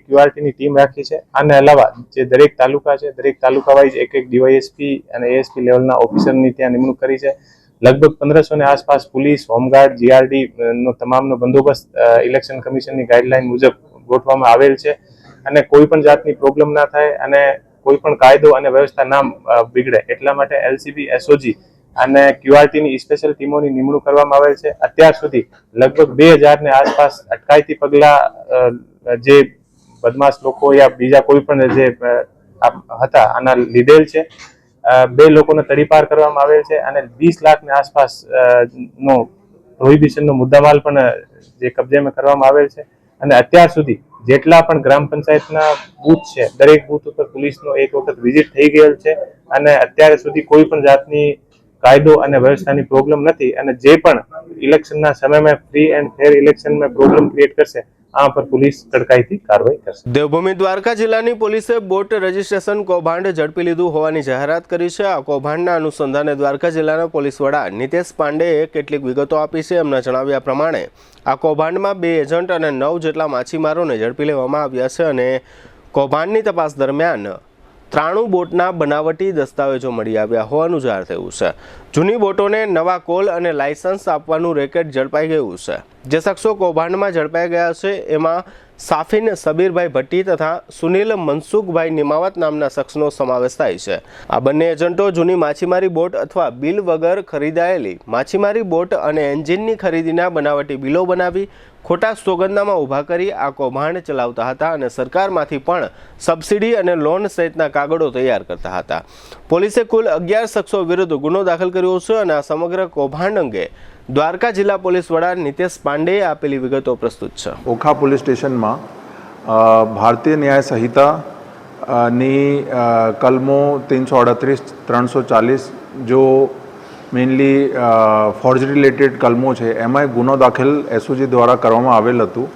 ક્યુઆરટીની ટીમ રાખી છે. આને અલાવા જે દરેક તાલુકા છે, દરેક તાલુકા વાઇઝ એક ડીવાયએસપી અને એએસપી લેવલના ઓફિસરની ત્યાં નિમણૂક કરી છે. લગભગ 1500 આસપાસ પોલીસ, હોમગાર્ડ, જીઆરડી નો તમામનો બંદોબસ્ત ઇલેક્શન કમિશનની ગાઈડલાઈન મુજબ ગોઠવવામાં આવેલ છે અને કોઈ પણ જાતની પ્રોબ્લેમ ના થાય અને કોઈ પણ કાયદો અને વ્યવસ્થા ના બિગડે એટલા માટે એલસીબી, એસઓજી અને ક્યુઆરટીની સ્પેશિયલ ટીમોની નિમણૂક કરવામાં આવેલ છે. અત્યાર સુધી લગભગ 2000 ની આસપાસ અટકાયતી પગલા જે બદમાશ લોકો યા બીજા કોઈ પણ જે હતા આના લીધેલ છે. 2 લોકોને તડીપાર કરવામાં આવેલ છે અને 20 લાખની આસપાસ નો પ્રોહિબિશનનો મુદ્દામાલ પણ જે કબજેમાં કરવામાં આવેલ છે. અને અત્યાર સુધી જેટલા પણ ગ્રામ પંચાયતના બૂથ છે દરેક બૂથ ઉપર પોલીસનો એક વખત વિઝિટ થઈ ગયેલ છે અને અત્યારે સુધી કોઈ પણ જાતની કાયદો અને વ્યવસ્થાની પ્રોબ્લેમ નથી અને જે પણ ઇલેક્શનના સમયમાં ફ્રી એન્ડ ફેર ઇલેક્શનમાં પ્રોબ્લેમ ક્રિએટ કરશે આ પર પોલીસ કડકાઈથી કાર્યવાહી કરશે. દેવભૂમિ દ્વારકા જિલ્લાની પોલીસે બોટ રજીસ્ટ્રેશન કૌભાંડ ઝડપી લીધું હોવાની જાહેરાત કરી છે. આ કૌભાંડના અનુસંધાને દ્વારકા જિલ્લાના પોલીસ વડા નિતેશ પાંડેએ કેટલીક વિગતો આપી છે. એમના જણાવ્યા પ્રમાણે આ કૌભાંડમાં 2 એજન્ટ અને 9 જેટલા માછીમારોને ઝડપી લેવામાં આવ્યા છે અને કૌભાંડની તપાસ દરમિયાન 93 બોટના બનાવટી દસ્તાવેજો મળી આવ્યા હોવાનું જાહેર થયું છે. જૂની બોટોને નવા કોલ અને લાયસન્સ આપવાનું રેકેટ ઝડપાઈ ગયું છે. જે શખ્સો કૌભાંડમાં ઝડપાઈ ગયા છે એમાં સાફિન સબીરભાઈ ભટ્ટી તથા સુનિલ મનસુખભાઈ નિમાવત નામના શખ્સનો સમાવેશ થાય છે. આ બંને એજન્ટો જૂની માછીમારી બોટ અથવા બિલ વગર ખરીદાયેલી માછીમારી બોટ અને એન્જિનની ખરીદીના બનાવટી બિલો બનાવી ખોટા સોગંદનામા ઊભા કરી આ કૌભાંડ ચલાવતા હતા અને સરકારમાંથી પણ સબસિડી અને લોન સહિતના કાગળો તૈયાર કરતા હતા. પોલીસે કુલ 11 શખ્સો વિરુદ્ધ ગુનો દાખલ કર્યો છે અને આ સમગ્ર કૌભાંડ અંગે દ્વારકા જિલ્લા પોલીસ વડા નિતેશ પાંડેએ આપેલી વિગતો પ્રસ્તુત છે. ઓખા પોલીસ સ્ટેશનમાં ભારતીય ન્યાય સંહિતાની કલમો 338, 340 જો મેઇનલી ફોર્જરી રિલેટેડ કલમો છે એમાં એક ગુનો દાખલ એસઓજી દ્વારા કરવામાં આવેલ હતું.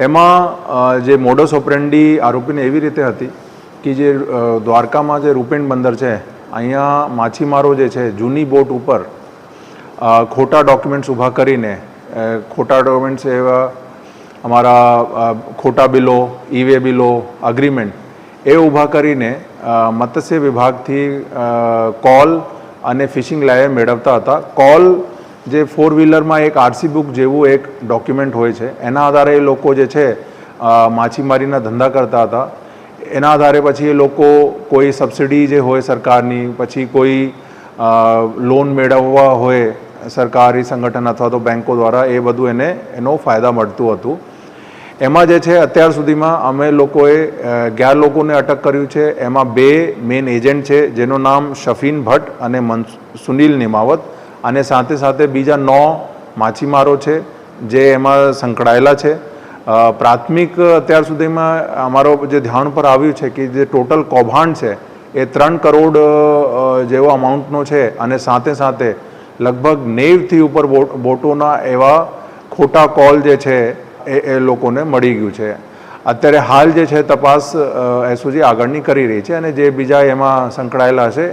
એમાં જે મોડસ ઓપરેન્ડી આરોપીને એવી રીતે હતી કે જે દ્વારકામાં જે રૂપેણ બંદર છે અહીંયા માછીમારો જે છે જૂની બોટ ઉપર ખોટા ડોક્યુમેન્ટ્સ ઊભા કરીને ખોટા ડોક્યુમેન્ટ્સ એવા અમારા ખોટા બિલો, ઈ-વે બિલો, અગ્રીમેન્ટ એ ઊભા કરીને મત્સ્ય વિભાગથી કોલ અને ફિશિંગ લાયસન્સ મેળવતા હતા. કોલ જે 4-વ્હીલરમાં એક આરસી બુક જેવું એક ડોક્યુમેન્ટ હોય છે, એના આધારે એ લોકો જે છે માછીમારીના ધંધા કરતા હતા. એના આધારે પછી એ લોકો કોઈ સબસિડી જે હોય સરકારની, પછી કોઈ લોન મેળવવા હોય સરકારી સંગઠન અથવા તો બેંકો દ્વારા, એ બધું એનો ફાયદા મળતું હતું. એમાં જે છે અત્યાર સુધીમાં અમે લોકોએ 11 લોકોને અટક કર્યું છે. એમાં 2 મેઇન એજન્ટ છે જેનું નામ શફીન ભટ્ટ અને સુનિલ નિમાવત, અને સાથે સાથે બીજા 9 માછીમારો છે જે એમાં સંકળાયેલા છે. પ્રાથમિક અત્યાર સુધીમાં અમારો જે ધ્યાન પર આવ્યું છે કે જે ટોટલ કૌભાંડ છે એ 3 કરોડ જેવો અમાઉન્ટનો છે, અને સાથે સાથે લગભગ 90થી ઉપર બોટોના એવા ખોટા કોલ જે છે એ લોકોને મળી ગયું છે. અત્યારે હાલ જે છે તપાસ એસઓજી આગળની કરી રહી છે, અને જે બીજા એમાં સંકળાયેલા છે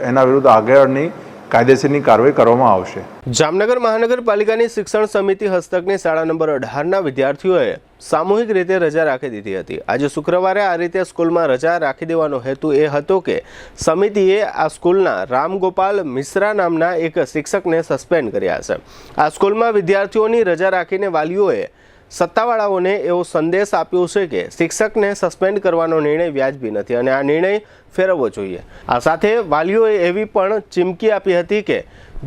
એના વિરુદ્ધ આગળની કાયદેસરની કાર્યવાહી કરવામાં આવશે. જામનગર મહાનગરપાલિકાની શિક્ષણ સમિતિ હસ્તકની શાળા નંબર 18ના વિદ્યાર્થીઓએ સામૂહિક રીતે રજા રાખી દીધી હતી. આજે શુક્રવારે આ રીતે સ્કૂલમાં રજા રાખી દેવાનો હેતુ એ હતો કે સમિતિએ આ સ્કૂલના રામગોપાલ મિશ્રા નામના એક શિક્ષકને સસ્પેન્ડ કર્યા છે. આ સ્કૂલમાં વિદ્યાર્થીઓની રજા રાખીને વાલીઓએ સત્તાવાળાઓને એવો સંદેશ આપ્યો છે કે શિક્ષકને સસ્પેન્ડ કરવાનો નિર્ણય વ્યાજબી નથી અને આ નિર્ણય ફેરવવો જોઈએ. આ સાથે વાલીઓએ એવી પણ ચીમકી આપી હતી કે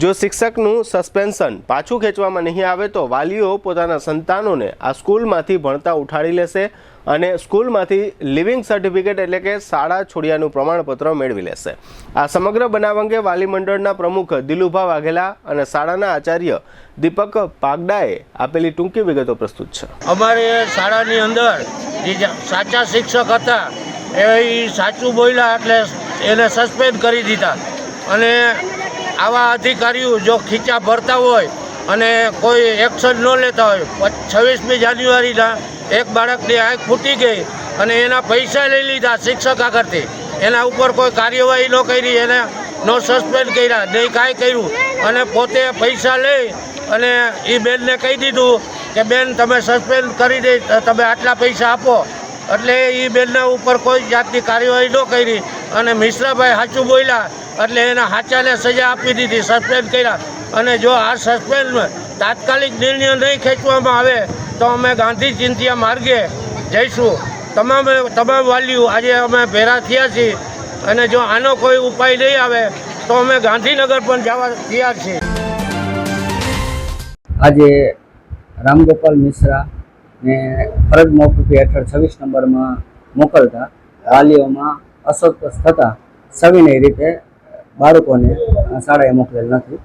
જો શિક્ષકનું સસ્પેન્શન પાછું ખેંચવામાં નહીં આવે તો વાલીઓ પોતાના સંતાનોને આ સ્કૂલમાંથી ભણતા ઉઠાડી લેશે અને સ્કૂલમાંથી લિવિંગ સર્ટિફિકેટ એટલે કે શાળા છોડ્યાનું પ્રમાણપત્ર મેળવી લેશે. આ સમગ્ર બનાવ અંગે વાલી મંડળના પ્રમુખ દિલુભા વાઘેલા અને શાળાના આચાર્ય દીપક પાગડાએ આપેલી ટૂંકી વિગતો પ્રસ્તુત છે. અમારે શાળાની અંદર જે સાચા શિક્ષક હતા એ સાચું બોલ્યા એટલે એને સસ્પેન્ડ કરી દીધા, અને આવા અધિકારીઓ જો ખીચા ભરતા હોય અને કોઈ એક્શન ન લેતા હોય, 26મી જાન્યુઆરીના એક બાળકની આંખ ફૂટી ગઈ અને એના પૈસા લઈ લીધા શિક્ષક આગળથી, એના ઉપર કોઈ કાર્યવાહી ન કરી, એને નો સસ્પેન્ડ કર્યા નહીં, કાંઈ કર્યું, અને પોતે પૈસા લઈ અને એ બેનને કહી દીધું કે બેન તમે સસ્પેન્ડ કરી દઈ, તમે આટલા પૈસા આપો, એટલે એ બેનના ઉપર કોઈ જાતની કાર્યવાહી ન કરી અને મિશ્રાભાઈ સાચું બોલ્યા એટલે એના સાચાને સજા આપી દીધી, સસ્પેન્ડ કર્યા. અને જો આ સસ્પેન્ડ તાત્કાલિક નિર્ણય નહીં ખેંચવામાં આવે તો અમે ગાંધી ચિંધ્યા માર્ગે જઈશું. તમામ વાલીઓ આજે અમે ભેગા થયા છીએ, અને જો આનો કોઈ ઉપાય નહીં આવે તો અમે ગાંધીનગર પણ જવા તૈયાર છીએ. આજે રામગોપાલ મિશ્રા ને ફરજ મોકૂફી હેઠળ 26 નંબરમાં મોકલતા વાલીઓમાં અસંતોષ થતાં સવિનય રીતે બાળકોને શાળાએ મોકલેલ નથી.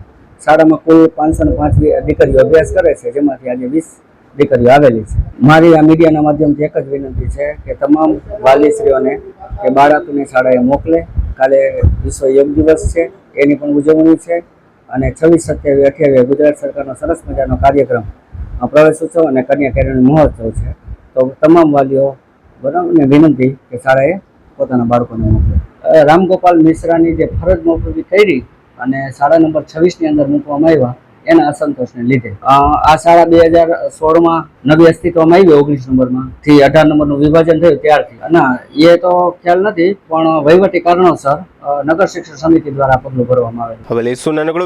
શાળામાં કુલ 505 દીકરીઓ અભ્યાસ કરે છે, જેમાંથી આજે 20 દીકરીઓ આવેલી છે. મારી આ મીડિયાના માધ્યમથી એક જ વિનંતી છે કે તમામ વાલીશ્રીઓને કે બાળકોને શાળાએ મોકલે. કાલે વિશ્વ યોગ દિવસ છે, એની પણ ઉજવણી છે, અને 26, 27, 28 ગુજરાત સરકારનો સરસ મજાનો કાર્યક્રમ પ્રવેશોત્સવ અને કન્યા કેળવણી મહોત્સવ છે. તો તમામ વાલીઓ બરાબરને વિનંતી કે શાળાએ પોતાના બાળકોને મોકલે. રામગોપાલ મિશ્રાની જે ફરજ મોકૂફી કરી અને શાળા નંબર 26ની અંદર મૂકવામાં આવ્યા એના અસંતોષને લીધે આ શાળા 2016માં નવી અસ્તિત્વમાં આવી, 19 નંબરમાં થી 18 નંબરનું વિભાજન થયું ત્યારથી. ના, એ તો ખ્યાલ નથી, પણ વહીવટી કારણોસર નગર શિક્ષણ સમિતિ દ્વારા પગલું ભરવામાં આવે. હવે લઈશું નાનકડો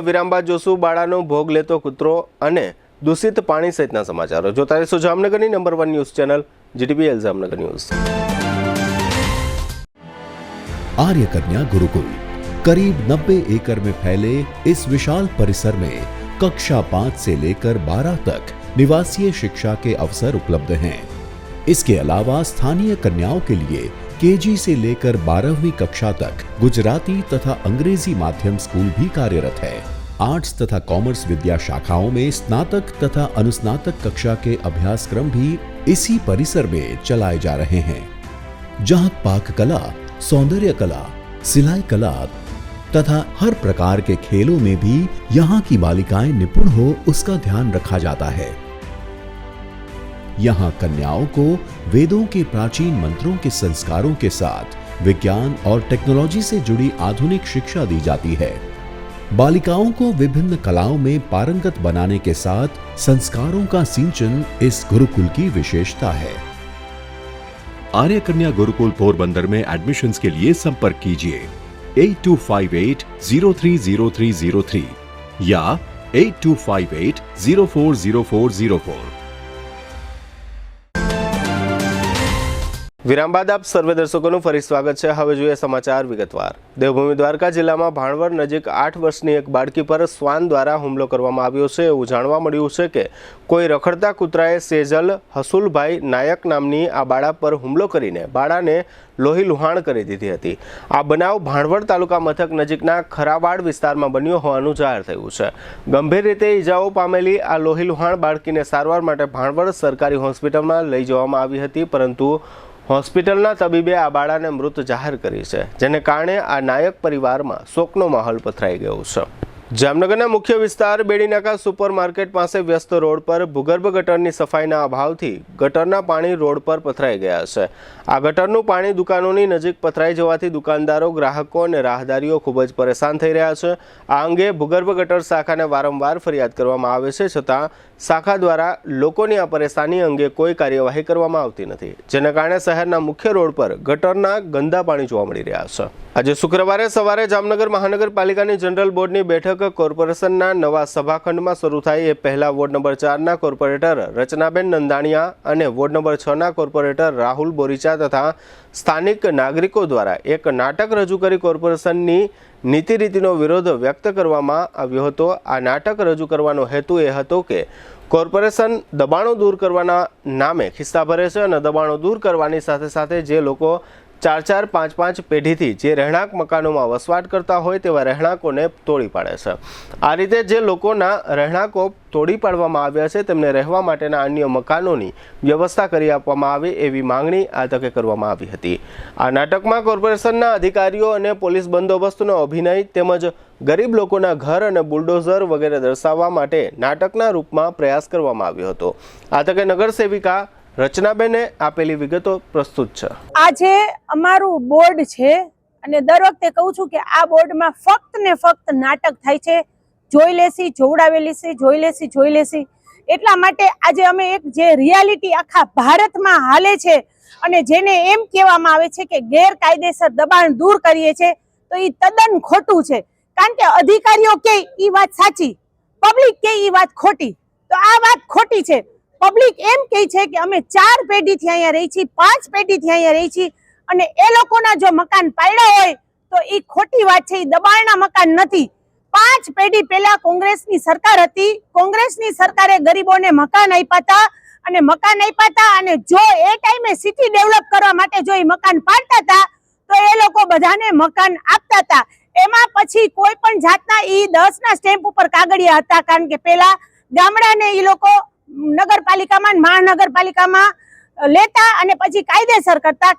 વિરામ બાદ જોશું બાળાનો ભોગ લેતો કૂતરો અને દૂષિત પાણી સહિતના સમાચારો. જોતા રહેશો જામનગરની number 1 news channel GTPL Jamnagar news. Arya Kanya Gurukul करीब 90 एकड़ में फैले इस विशाल परिसर में कक्षा 5 से लेकर 12 तक निवासीय शिक्षा के अवसर उपलब्ध हैं. इसके अलावा स्थानीय कन्याओं के लिए केजी से लेकर 12वीं कक्षा तक गुजराती तथा अंग्रेजी माध्यम स्कूल भी कार्यरत है. आर्ट्स तथा कॉमर्स विद्या शाखाओं में स्नातक तथा अनुस्नातक कक्षा के अभ्यासक्रम भी इसी परिसर में चलाए जा रहे हैं, जहां पाक कला, सौंदर्य कला, सिलाई कला तथा हर प्रकार के खेलों में भी यहाँ की बालिकाएं निपुण हो उसका ध्यान रखा जाता है. यहाँ कन्याओं को वेदों के प्राचीन मंत्रों के संस्कारों के साथ विज्ञान और टेक्नोलॉजी से जुड़ी आधुनिक शिक्षा दी जाती है. बालिकाओं को विभिन्न कलाओं में पारंगत बनाने के साथ संस्कारों का सिंचन इस गुरुकुल की विशेषता है। आर्य कन्या गुरुकुल पोरबंदर में एडमिशन्स के लिए संपर्क कीजिए 8258030303 या 8258040404। વિરામ બાદ આપ સર્વે દર્શકોનું ફરી સ્વાગત છે। હવે જોઈએ સમાચાર વિગતવાર। દેવભૂમિ દ્વારકા જિલ્લામાં ભાણવર નજીક 8 વર્ષની એક બાળકી પર શ્વાન દ્વારા હુમલો કરવામાં આવ્યો છે। એવું જાણવા મળ્યું છે કે કોઈ રખડતા કૂતરાએ સેજલ હસુલભાઈ નાયક નામની આ બાળા પર હુમલો કરીને બાળાને લોહી લુહાણ કરી દીધી હતી। આ બનાવ ભાણવડ તાલુકા મથક નજીકના ખરાવાડ વિસ્તારમાં બન્યો હોવાનું જાહેર થયું છે। ગંભીર રીતે ઈજાઓ પામેલી આ લોહી લુહાણ બાળકીને સારવાર માટે ભાણવડ સરકારી હોસ્પિટલમાં લઈ જવામાં આવી હતી, પરંતુ હોસ્પિટલના તબીબે આ બાળાને મૃત જાહેર કરી છે, જેને કારણે આ નાયક પરિવારમાં શોકનો માહોલ પથરાઈ ગયો છે। જામનગરના મુખ્ય વિસ્તાર બેડીનાકા સુપર માર્કેટ પાસે વ્યસ્ત રોડ પર ભૂગર્ભ ગટરની સફાઈના અભાવથી ગટરના પાણી રોડ પર પથરાઈ ગયા છે। આ ગટરનું પાણી દુકાનોની નજીક પથરાઈ જવાથી દુકાનદારો, ગ્રાહકો અને રાહદારીઓ ખૂબ જ પરેશાન થઈ રહ્યા છે। આ અંગે ભૂગર્ભ ગટર શાખાને વારંવાર ફરિયાદ કરવામાં આવે છે, છતાં શાખા દ્વારા લોકોની આ પરેશાની અંગે કોઈ કાર્યવાહી કરવામાં આવતી નથી, જેને કારણે શહેરના મુખ્ય રોડ પર ગટરના ગંદા પાણી જોવા મળી રહ્યા છે। આજે શુક્રવારે સવારે જામનગર મહાનગરપાલિકાની જનરલ બોર્ડની બેઠક કોર્પોરેશનના નવા સભાખંડમાં શરૂ થાય એ પહેલા વોર્ડ નંબર 4ના કોર્પોરેટર રચનાબેન નંદાણીયા અને વોર્ડ નંબર 6ના કોર્પોરેટર રાહુલ બોરીચા તથા સ્થાનિક નાગરિકો દ્વારા એક નાટક રજૂ કરી કોર્પોરેશનની નીતિ રીતિનો વિરોધ વ્યક્ત કરવામાં આવ્યો હતો। આ નાટક રજૂ કરવાનો હેતુ એ હતો કે કોર્પોરેશન દબાણો દૂર કરવાના નામે ખિસ્સા ભરે છે અને દબાણો દૂર કરવાની સાથે સાથે જે લોકો 4-4, 5-5 પેઢીથી જે રહેણાંક મકાનોમાં વસવાટ કરતા હોય તેવા રહેણાંકોને તોડી પાડે છે। આ રીતે જે લોકોના રહેણાંકો તોડી પાડવામાં આવ્યા છે તેમને રહેવા માટેના અન્ય મકાનોની વ્યવસ્થા કરી આપવામાં આવે એવી માંગણી આ તકે કરવામાં આવી હતી। આ નાટકમાં કોર્પોરેશનના અધિકારીઓ અને પોલીસ બંદોબસ્તનો અભિનય તેમજ ગરીબ લોકોના ઘર અને બુલડોઝર વગેરે દર્શાવવા માટે નાટકના રૂપમાં પ્રયાસ કરવામાં આવ્યો હતો। આ તકે નગરસેવિકા રચનાબેને આપેલી વિગતો પ્રસ્તુત છે। આજે અમારું બોર્ડ છે અને દર વખતે કહું છું કે આ બોર્ડમાં ફક્ત ને ફક્ત નાટક થાય છે, જોઈ લેસી જોવડાવેલી છે, જોઈ લેસી એટલા માટે આજે અમે એક જે રિયાલિટી આખા ભારતમાં હાલે છે અને જેને એમ કહેવામાં આવે છે કે ગેરકાયદેસર દબાણ દૂર કરીએ છે, તો એ તદ્દન ખોટું છે। કારણ કે અધિકારીઓ કે એ વાત સાચી, પબ્લિક કે એ વાત ખોટી, તો આ વાત ખોટી છે। પબ્લિક એમ કહે છે કે અમે 4 પેઢીથી અહીંયા રહી છીએ, 5 પેઢીથી અહીંયા રહી છીએ અને એ લોકોના જો મકાન પાડ્યા હોય તો એ ખોટી વાત છે, એ દબાણના મકાન નથી। 5 પેઢી પહેલા કોંગ્રેસની સરકાર હતી, કોંગ્રેસની સરકારે ગરીબોને મકાન આપ્યા હતા અને જો એ ટાઈમે સિટી ડેવલપ કરવા માટે જો એ મકાન પાડતા હતા તો એ લોકો બધાને મકાન આપતા હતા। એમાં પછી કોઈ પણ જાતના એ 10ના સ્ટેમ્પ ઉપર કાગળિયા હતા, કારણ કે પહેલા ગામડાને એ લોકો નગરપાલિકામાં મહાનગરપાલિકામાં લેતા અને પછી કાયદેસર કરતા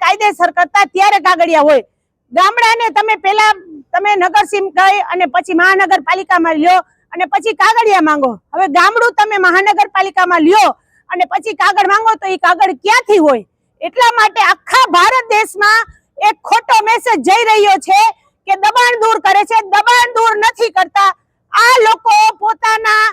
ત્યારે કાગળિયા હોય। ગામડાને તમે પહેલા તમે નગરસીમ ગઈ અને પછી મહાનગરપાલિકામાં લ્યો અને પછી કાગળિયા માંગો। હવે ગામડું તમે મહાનગરપાલિકામાં લ્યો અને પછી કાગળ માંગો તો એ કાગળ ક્યાંથી હોય? એટલા માટે આખા ભારત દેશમાં એક ખોટો મેસેજ જઈ રહ્યો છે કે દબાણ દૂર કરે છે, દબાણ દૂર નથી કરતા। આ લોકો પોતાના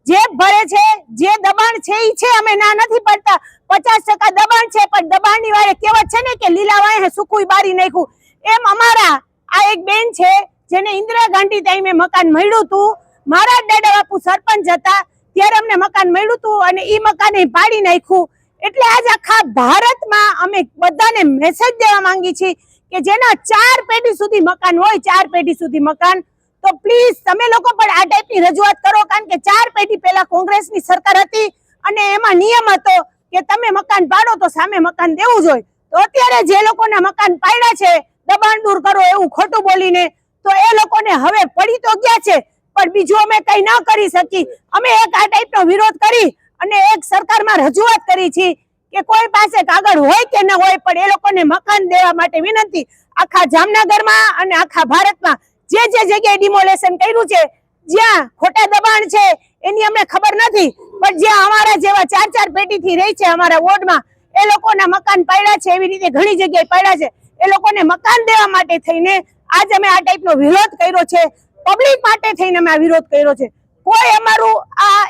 જેબ ભરે છે, જે દબાણ છે ઈ છે, અમે ના નથી પડતા। 50% દબાણ છે, પણ દબાણની વારે કહેવત છે ને કે લીલા વાહે સુકુઈ બારી નાખ્યું, એમ અમારા આ એક બેન છે જેને ઇન્દિરા ગાંધી ટાઈમે મકાન મળ્યું હતું, મારા દાદા બાપુ સરપંચ હતા ત્યારે અમને મકાન મળ્યું હતું અને ઈ મકાને પાડી નાખ્યું। એટલે આજ આખા ભારતમાં અમે બધાને મેસેજ દેવા માંગી છીએ કે જેના 4 પેઢી સુધી મકાન હોય, 4 પેઢી સુધી મકાન, તો પ્લીઝ તમે લોકો પણ આ ટાઈપની રજૂઆત કરો। કારણ કે 4 પેઢી પહેલા કોંગ્રેસની સરકાર હતી અને એમાં નિયમ હતો કે તમે મકાન પાડો તો સામે મકાન દેવું જોઈએ। તો અત્યારે જે લોકોના મકાન પાડ્યા છે દબાણ દૂર કરો એવું ખોટું બોલીને, તો એ લોકોને હવે પડી તો ગયા છે પણ બીજું અમે કઈ ન કરી શકી। અમે એક આ ટાઈપનો વિરોધ કરી અને એક સરકારમાં રજૂઆત કરી છે કે કોઈ પાસે કાગળ હોય કે ન હોય પણ એ લોકોને મકાન દેવા માટે વિનંતી। આખા જામનગરમાં અને આખા ભારતમાં જે જગ્યાએ ડિમોલેશન કર્યું છે, જ્યાં ખોટા દબાણ છે એની અમને ખબર નથી, પણ જ્યાં અમારા જેવા 4-4 પેઢીથી રહી છે અમારા વોર્ડમાં એ લોકોના મકાન પાડ્યા છે, એવી રીતે ઘણી જગ્યાએ પાડ્યા છે, એ લોકોને મકાન દેવા માટે થઈને આજ અમે આ ટાઈપનો વિરોધ કર્યો છે। પબ્લિક માટે થઈને અમે આ વિરોધ કર્યો છે. કોઈ અમારું આ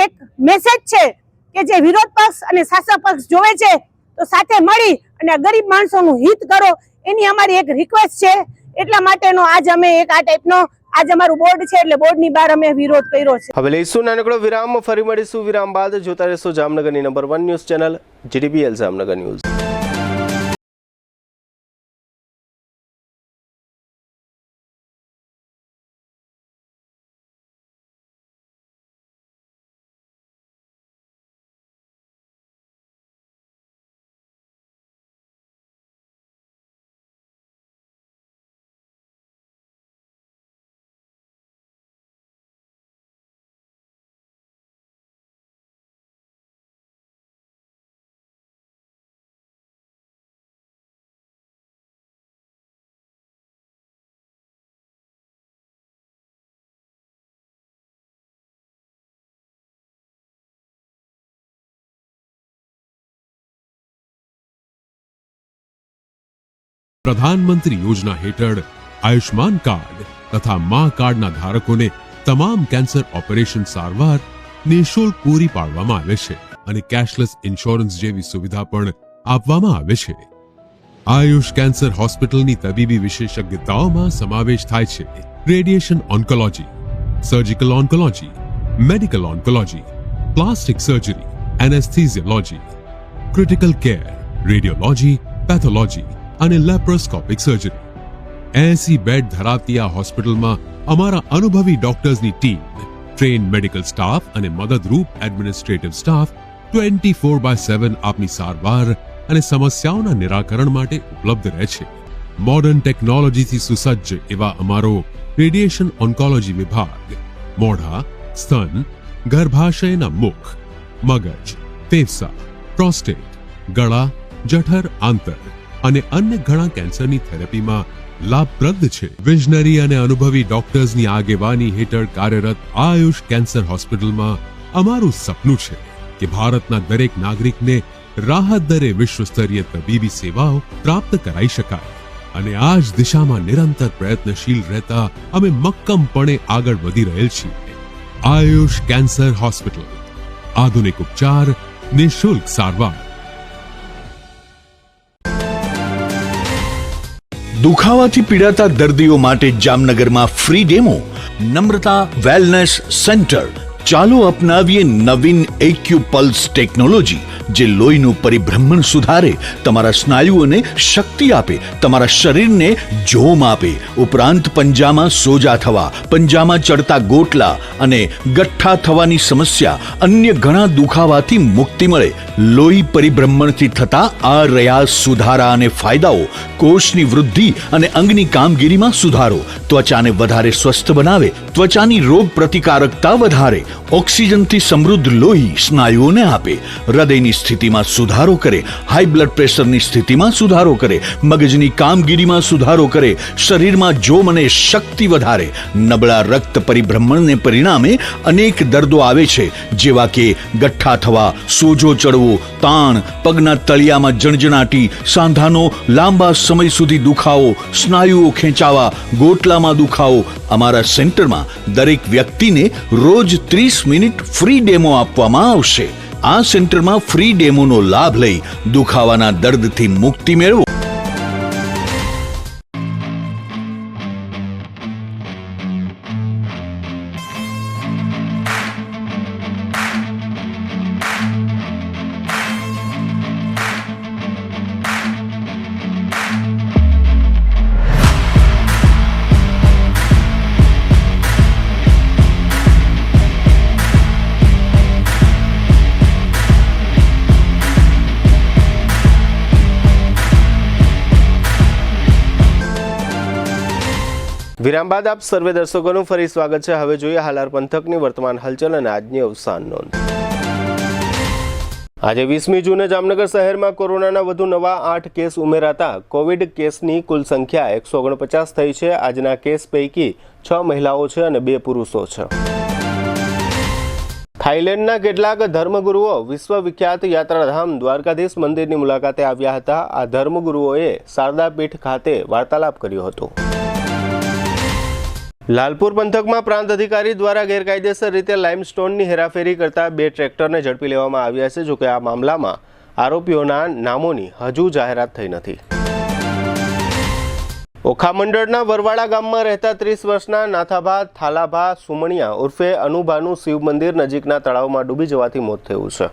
એક મેસેજ છે કે જે વિરોધ પક્ષ અને શાસક પક્ષ જોવે છે તો સાથે મળી અને ગરીબ માણસોનું હિત કરો, એની અમારી એક રિક્વેસ્ટ છે. એટલા માટેનો આજ અમે એક આ ટાઈપનો આજ અમારું બોર્ડ છે એટલે બોર્ડની બહાર અમે વિરોધ કર્યો છે. હવે લઈશું નાનકડો વિરામ, ફરી મળીશું વિરામ બાદ. જોતા રહેશો જામનગરની number 1 news channel GTBL Jamnagar news. પ્રધાનમંત્રી યોજના હેઠળ આયુષ્માન કાર્ડ તથા મા કાર્ડના ધારકોને તમામ કેન્સર ઓપરેશન સારવાર નિઃશુલ્ક પૂરી પાડવામાં આવે છે અને કેશલેસ ઇન્સ્યોરન્સ જેવી સુવિધા પણ આપવામાં આવે છે. આયુષ કેન્સર હોસ્પિટલની તબીબી વિશેષજ્ઞતાઓમાં સમાવેશ થાય છે radiation oncology, surgical oncology, medical oncology, plastic surgery, anaesthesiology, critical care, radiology, pathology અને લેપ્રોસ્કોપિક સર્જરી. 80 બેડ ધરાવતી આ હોસ્પિટલમાં અમારા અનુભવી ડોક્ટર્સની ટીમ, ટ્રેન મેડિકલ સ્ટાફ અને મદદરૂપ એડમિનિસ્ટ્રેટિવ સ્ટાફ 24/7 આપની સારવાર અને સમસ્યાઓના નિરાકરણ માટે ઉપલબ્ધ રહે છે. મોડર્ન ટેકનોલોજીથી સુસજ્જ એવા અમારો રેડિયેશન ઓન્કોલોજી વિભાગ મોઢા, સ્તન, ગર્ભાશયના મુખ, મગજ, ફેફસા, પ્રોસ્ટેટ, ગળા, જઠર, આંતર અને અન્ય ઘણા કેન્સરની થેરેપીમાં લાભપ્રદ છે. વિઝનરી અને અનુભવી ડોક્ટર્સની આગેવાની હેઠળ કાર્યરત આયુષ કેન્સર હોસ્પિટલમાં અમારું સપનું છે કે ભારતના દરેક નાગરિકને રાહત દરે વિશ્વસ્તરીય તબીબી સેવાઓ પ્રાપ્ત કરાઈ શકાય અને આ જ દિશામાં નિરંતર પ્રયત્નશીલ રહેતા અમે મક્કમપણે આગળ વધી રહેલ છીએ. આયુષ કેન્સર હોસ્પિટલ, આધુનિક ઉપચાર, નિઃશુલ્ક સારવાર. દુખાવાથી પીડાતા દર્દીઓ માટે જામનગરમાં ફ્રી ડેમો. નમ્રતા વેલનેસ સેન્ટર. ચાલો અપનાવીએ નવીન એક્યુપલ્સ ટેકનોલોજી જે લોહીનું પરિભ્રમણ સુધારે, તમારા સ્નાયુઓને શક્તિ આપે, તમારા શરીરને જોમ આપે. ઉપરાંત પંજામાં સોજા થવા, પંજામાં ચડતા ગોટલા અને ગઠ્ઠા થવાની સમસ્યા, અન્ય ઘણા દુખાવાથી મુક્તિ મળે. લોહી પરિભ્રમણથી થતા આ રહ્યા સુધારા અને ફાયદાઓ. કોષની વૃદ્ધિ અને અંગની કામગીરીમાં સુધારો, ત્વચાને વધારે સ્વસ્થ બનાવે, ત્વચાની રોગ પ્રતિકારકતા વધારે, ઓક્સિજનથી સમૃદ્ધ લોહી સ્નાયુઓને આપે, હૃદયની સ્થિતિમાં સુધારો કરે, હાઈ બ્લડ પ્રેશરની સ્થિતિમાં સુધારો કરે, મગજની કામગીરીમાં સુધારો કરે, શરીરમાં જોમ અને શક્તિ વધારે. નબળા રક્ત પરિભ્રમણને પરિણામે અનેક દર્દો આવે છે જેવા કે ગઠ્ઠા થવા, સોજો ચડવો, તાણ, પગના તળિયામાં જણજણાટી, સાંધાનો લાંબા સમય સુધી દુખાવો, સ્નાયુઓ ખેંચાવા, ગોટલામાં દુખાવો. અમારા સેન્ટરમાં દરેક વ્યક્તિને રોજ 30 મિનિટ ફ્રી ડેમો આપવામાં આવશે. આ સેન્ટરમાં ફ્રી ડેમોનો લાભ લઈ દુખાવાના દર્દથી મુક્તિ મેળવો. વિરામ બાદ આપ સર્વે દર્શકોનું ફરી સ્વાગત છે. હવે જોઈએ હાલાર પંથકની વર્તમાન હલચલ અને આજની અવસાન નોંધ. આજે 20મી જૂને જામનગર શહેરમાં કોરોનાના વધુ નવા 8 કેસ ઉમેરાતા કોવિડ કેસની કુલ સંખ્યા 149 થઈ છે. આજના કેસ પૈકી 6 મહિલાઓ છે અને 2 પુરુષો છે. થાઈલેન્ડના કેટલાક ધર્મગુરુઓ વિશ્વવિખ્યાત યાત્રાધામ દ્વારકાધીશ મંદિરની મુલાકાતે આવ્યા હતા. આ ધર્મગુરુઓએ શારદાપીઠ ખાતે વાર્તાલાપ કર્યો હતો. લાલપુર પંથકમાં પ્રાંત અધિકારી દ્વારા ગેરકાયદેસર રીતે લાઇમસ્ટોનની હેરાફેરી કરતા 2 ટ્રેક્ટરને ઝડપી લેવામાં આવ્યા છે. જોકે આ મામલામાં આરોપીઓના નામોની હજુ જાહેરાત થઈ નથી. ઓખા મંડળના વરવાડા ગામમાં રહેતા 30 વર્ષના નાથાભા થાલાભા સુમણિયા ઉર્ફે અનુભાનું શિવ મંદિર નજીકના તળાવમાં ડૂબી જવાથી મોત થયું છે.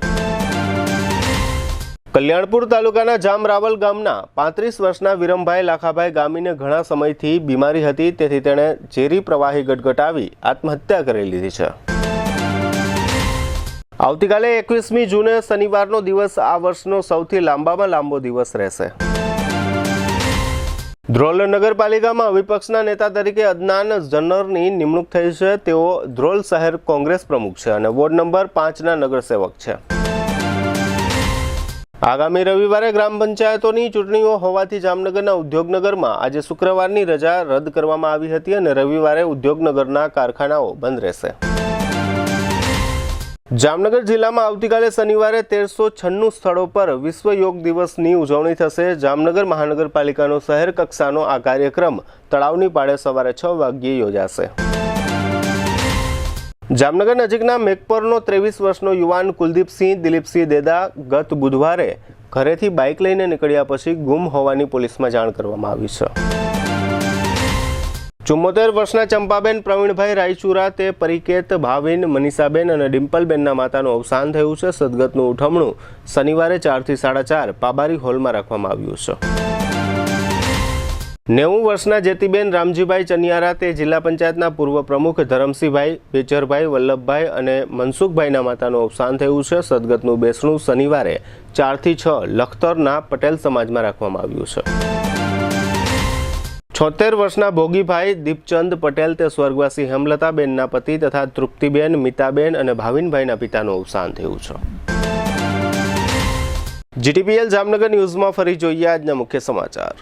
કલ્યાણપુર તાલુકાના જામરાવલ ગામના 35 વર્ષના વિરમભાઈ લાખાભાઈ ગામીને ઘણા સમયથી બીમારી હતી, તેથી તેણે ઝેરી પ્રવાહી ગટગટાવી આત્મહત્યા કરી લીધી છે. આવતીકાલે 21મી જૂને શનિવારનો દિવસ આ વર્ષનો સૌથી લાંબામાં લાંબો દિવસ રહેશે. ધ્રોલ નગરપાલિકામાં વિપક્ષના નેતા તરીકે અદનાન જન્નરની નિમણૂક થઈ છે. તેઓ ધ્રોલ શહેર કોંગ્રેસ પ્રમુખ છે અને વોર્ડ નંબર 5ના નગરસેવક છે. આગામી રવિવારે ગ્રામ પંચાયતોની ચૂંટણીઓ હોવાથી જામનગરના ઉદ્યોગનગરમાં આજે શુક્રવારની રજા રદ કરવામાં આવી હતી અને રવિવારે ઉદ્યોગનગરના કારખાનાઓ બંધ રહેશે. જામનગર જિલ્લામાં આવતીકાલે શનિવારે 1396 સ્થળો પર વિશ્વ યોગ દિવસની ઉજવણી થશે. જામનગર મહાનગરપાલિકાનો શહેર કક્ષાનો આ કાર્યક્રમ તળાવની પાળે સવારે 6 વાગ્યે યોજાશે. જામનગર નજીકના મેકપરનો 23 વર્ષનો યુવાન કુલદીપસિંહ દિલીપસિંહ દેદા ગત બુધવારે ઘરેથી બાઇક લઈને નીકળ્યા પછી ગુમ હોવાની પોલીસમાં જાણ કરવામાં આવી છે. 74 વર્ષના ચંપાબેન પ્રવીણભાઈ રાયચુરા તે પરિકેત ભાવિન મનીષાબેન અને ડિમ્પલબેનના માતાનું અવસાન થયું છે. સદગતનું ઉઠમણું શનિવારે 4 થી 4:30 પાબારી હોલમાં રાખવામાં આવ્યું છે. 90 વર્ષના જેતીબેન રામજીભાઈ ચનિયારા તે જિલ્લા પંચાયતના પૂર્વ પ્રમુખ ધરમસિંહભાઈ બેચરભાઈ વલ્લભભાઈ અને મનસુખભાઈના માતાનું અવસાન થયું છે. સદગતનું બેસણું શનિવારે 4 થી 6 લખતરના પટેલ સમાજમાં રાખવામાં આવ્યું છે. 76 વર્ષના ભોગીભાઈ દીપચંદ પટેલ તે સ્વર્ગવાસી હેમલતાબેનના પતિ તથા તૃપ્તિબેન મિતાબેન અને ભાવિનભાઈના પિતાનું અવસાન થયું છે. જીટીપીએલ જામનગર ન્યૂઝમાં ફરી જોઈએ આજના મુખ્ય સમાચાર.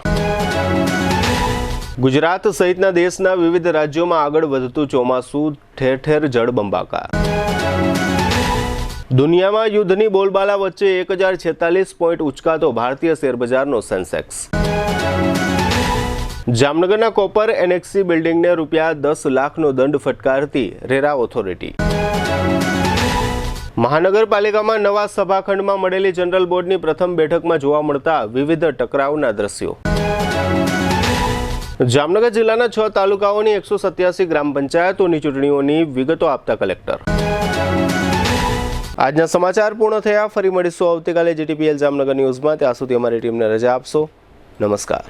ગુજરાત સહિતના દેશના વિવિધ રાજ્યોમાં આગળ વધતું ચોમાસું, ઠેર ઠેર જળબંબાકાર. દુનિયામાં યુદ્ધની બોલબાલા વચ્ચે 1046 પોઈન્ટ ઉચકાતો ભારતીય શેરબજારનો સેન્સેક્સ. જામનગરના કોપર એનેક્સી બિલ્ડિંગને ₹10 લાખનો દંડ ફટકારતી રેરા ઓથોરિટી. મહાનગરપાલિકામાં નવા સભાખંડમાં મળેલી જનરલ બોર્ડની પ્રથમ બેઠકમાં જોવા મળતા વિવિધ ટકરાવના દ્રશ્યો. જામનગર જિલ્લાના 6 તાલુકાઓની 187 ગ્રામ પંચાયતોની ચૂંટણીઓની વિગતો આપતા કલેક્ટર. આજના સમાચાર પૂર્ણ થયા. ફરી મળીશું આવતીકાલે જીટીપીએલ જામનગર ન્યૂઝમાં. ત્યાં સુધી અમારી ટીમને રજા આપશો. નમસ્કાર.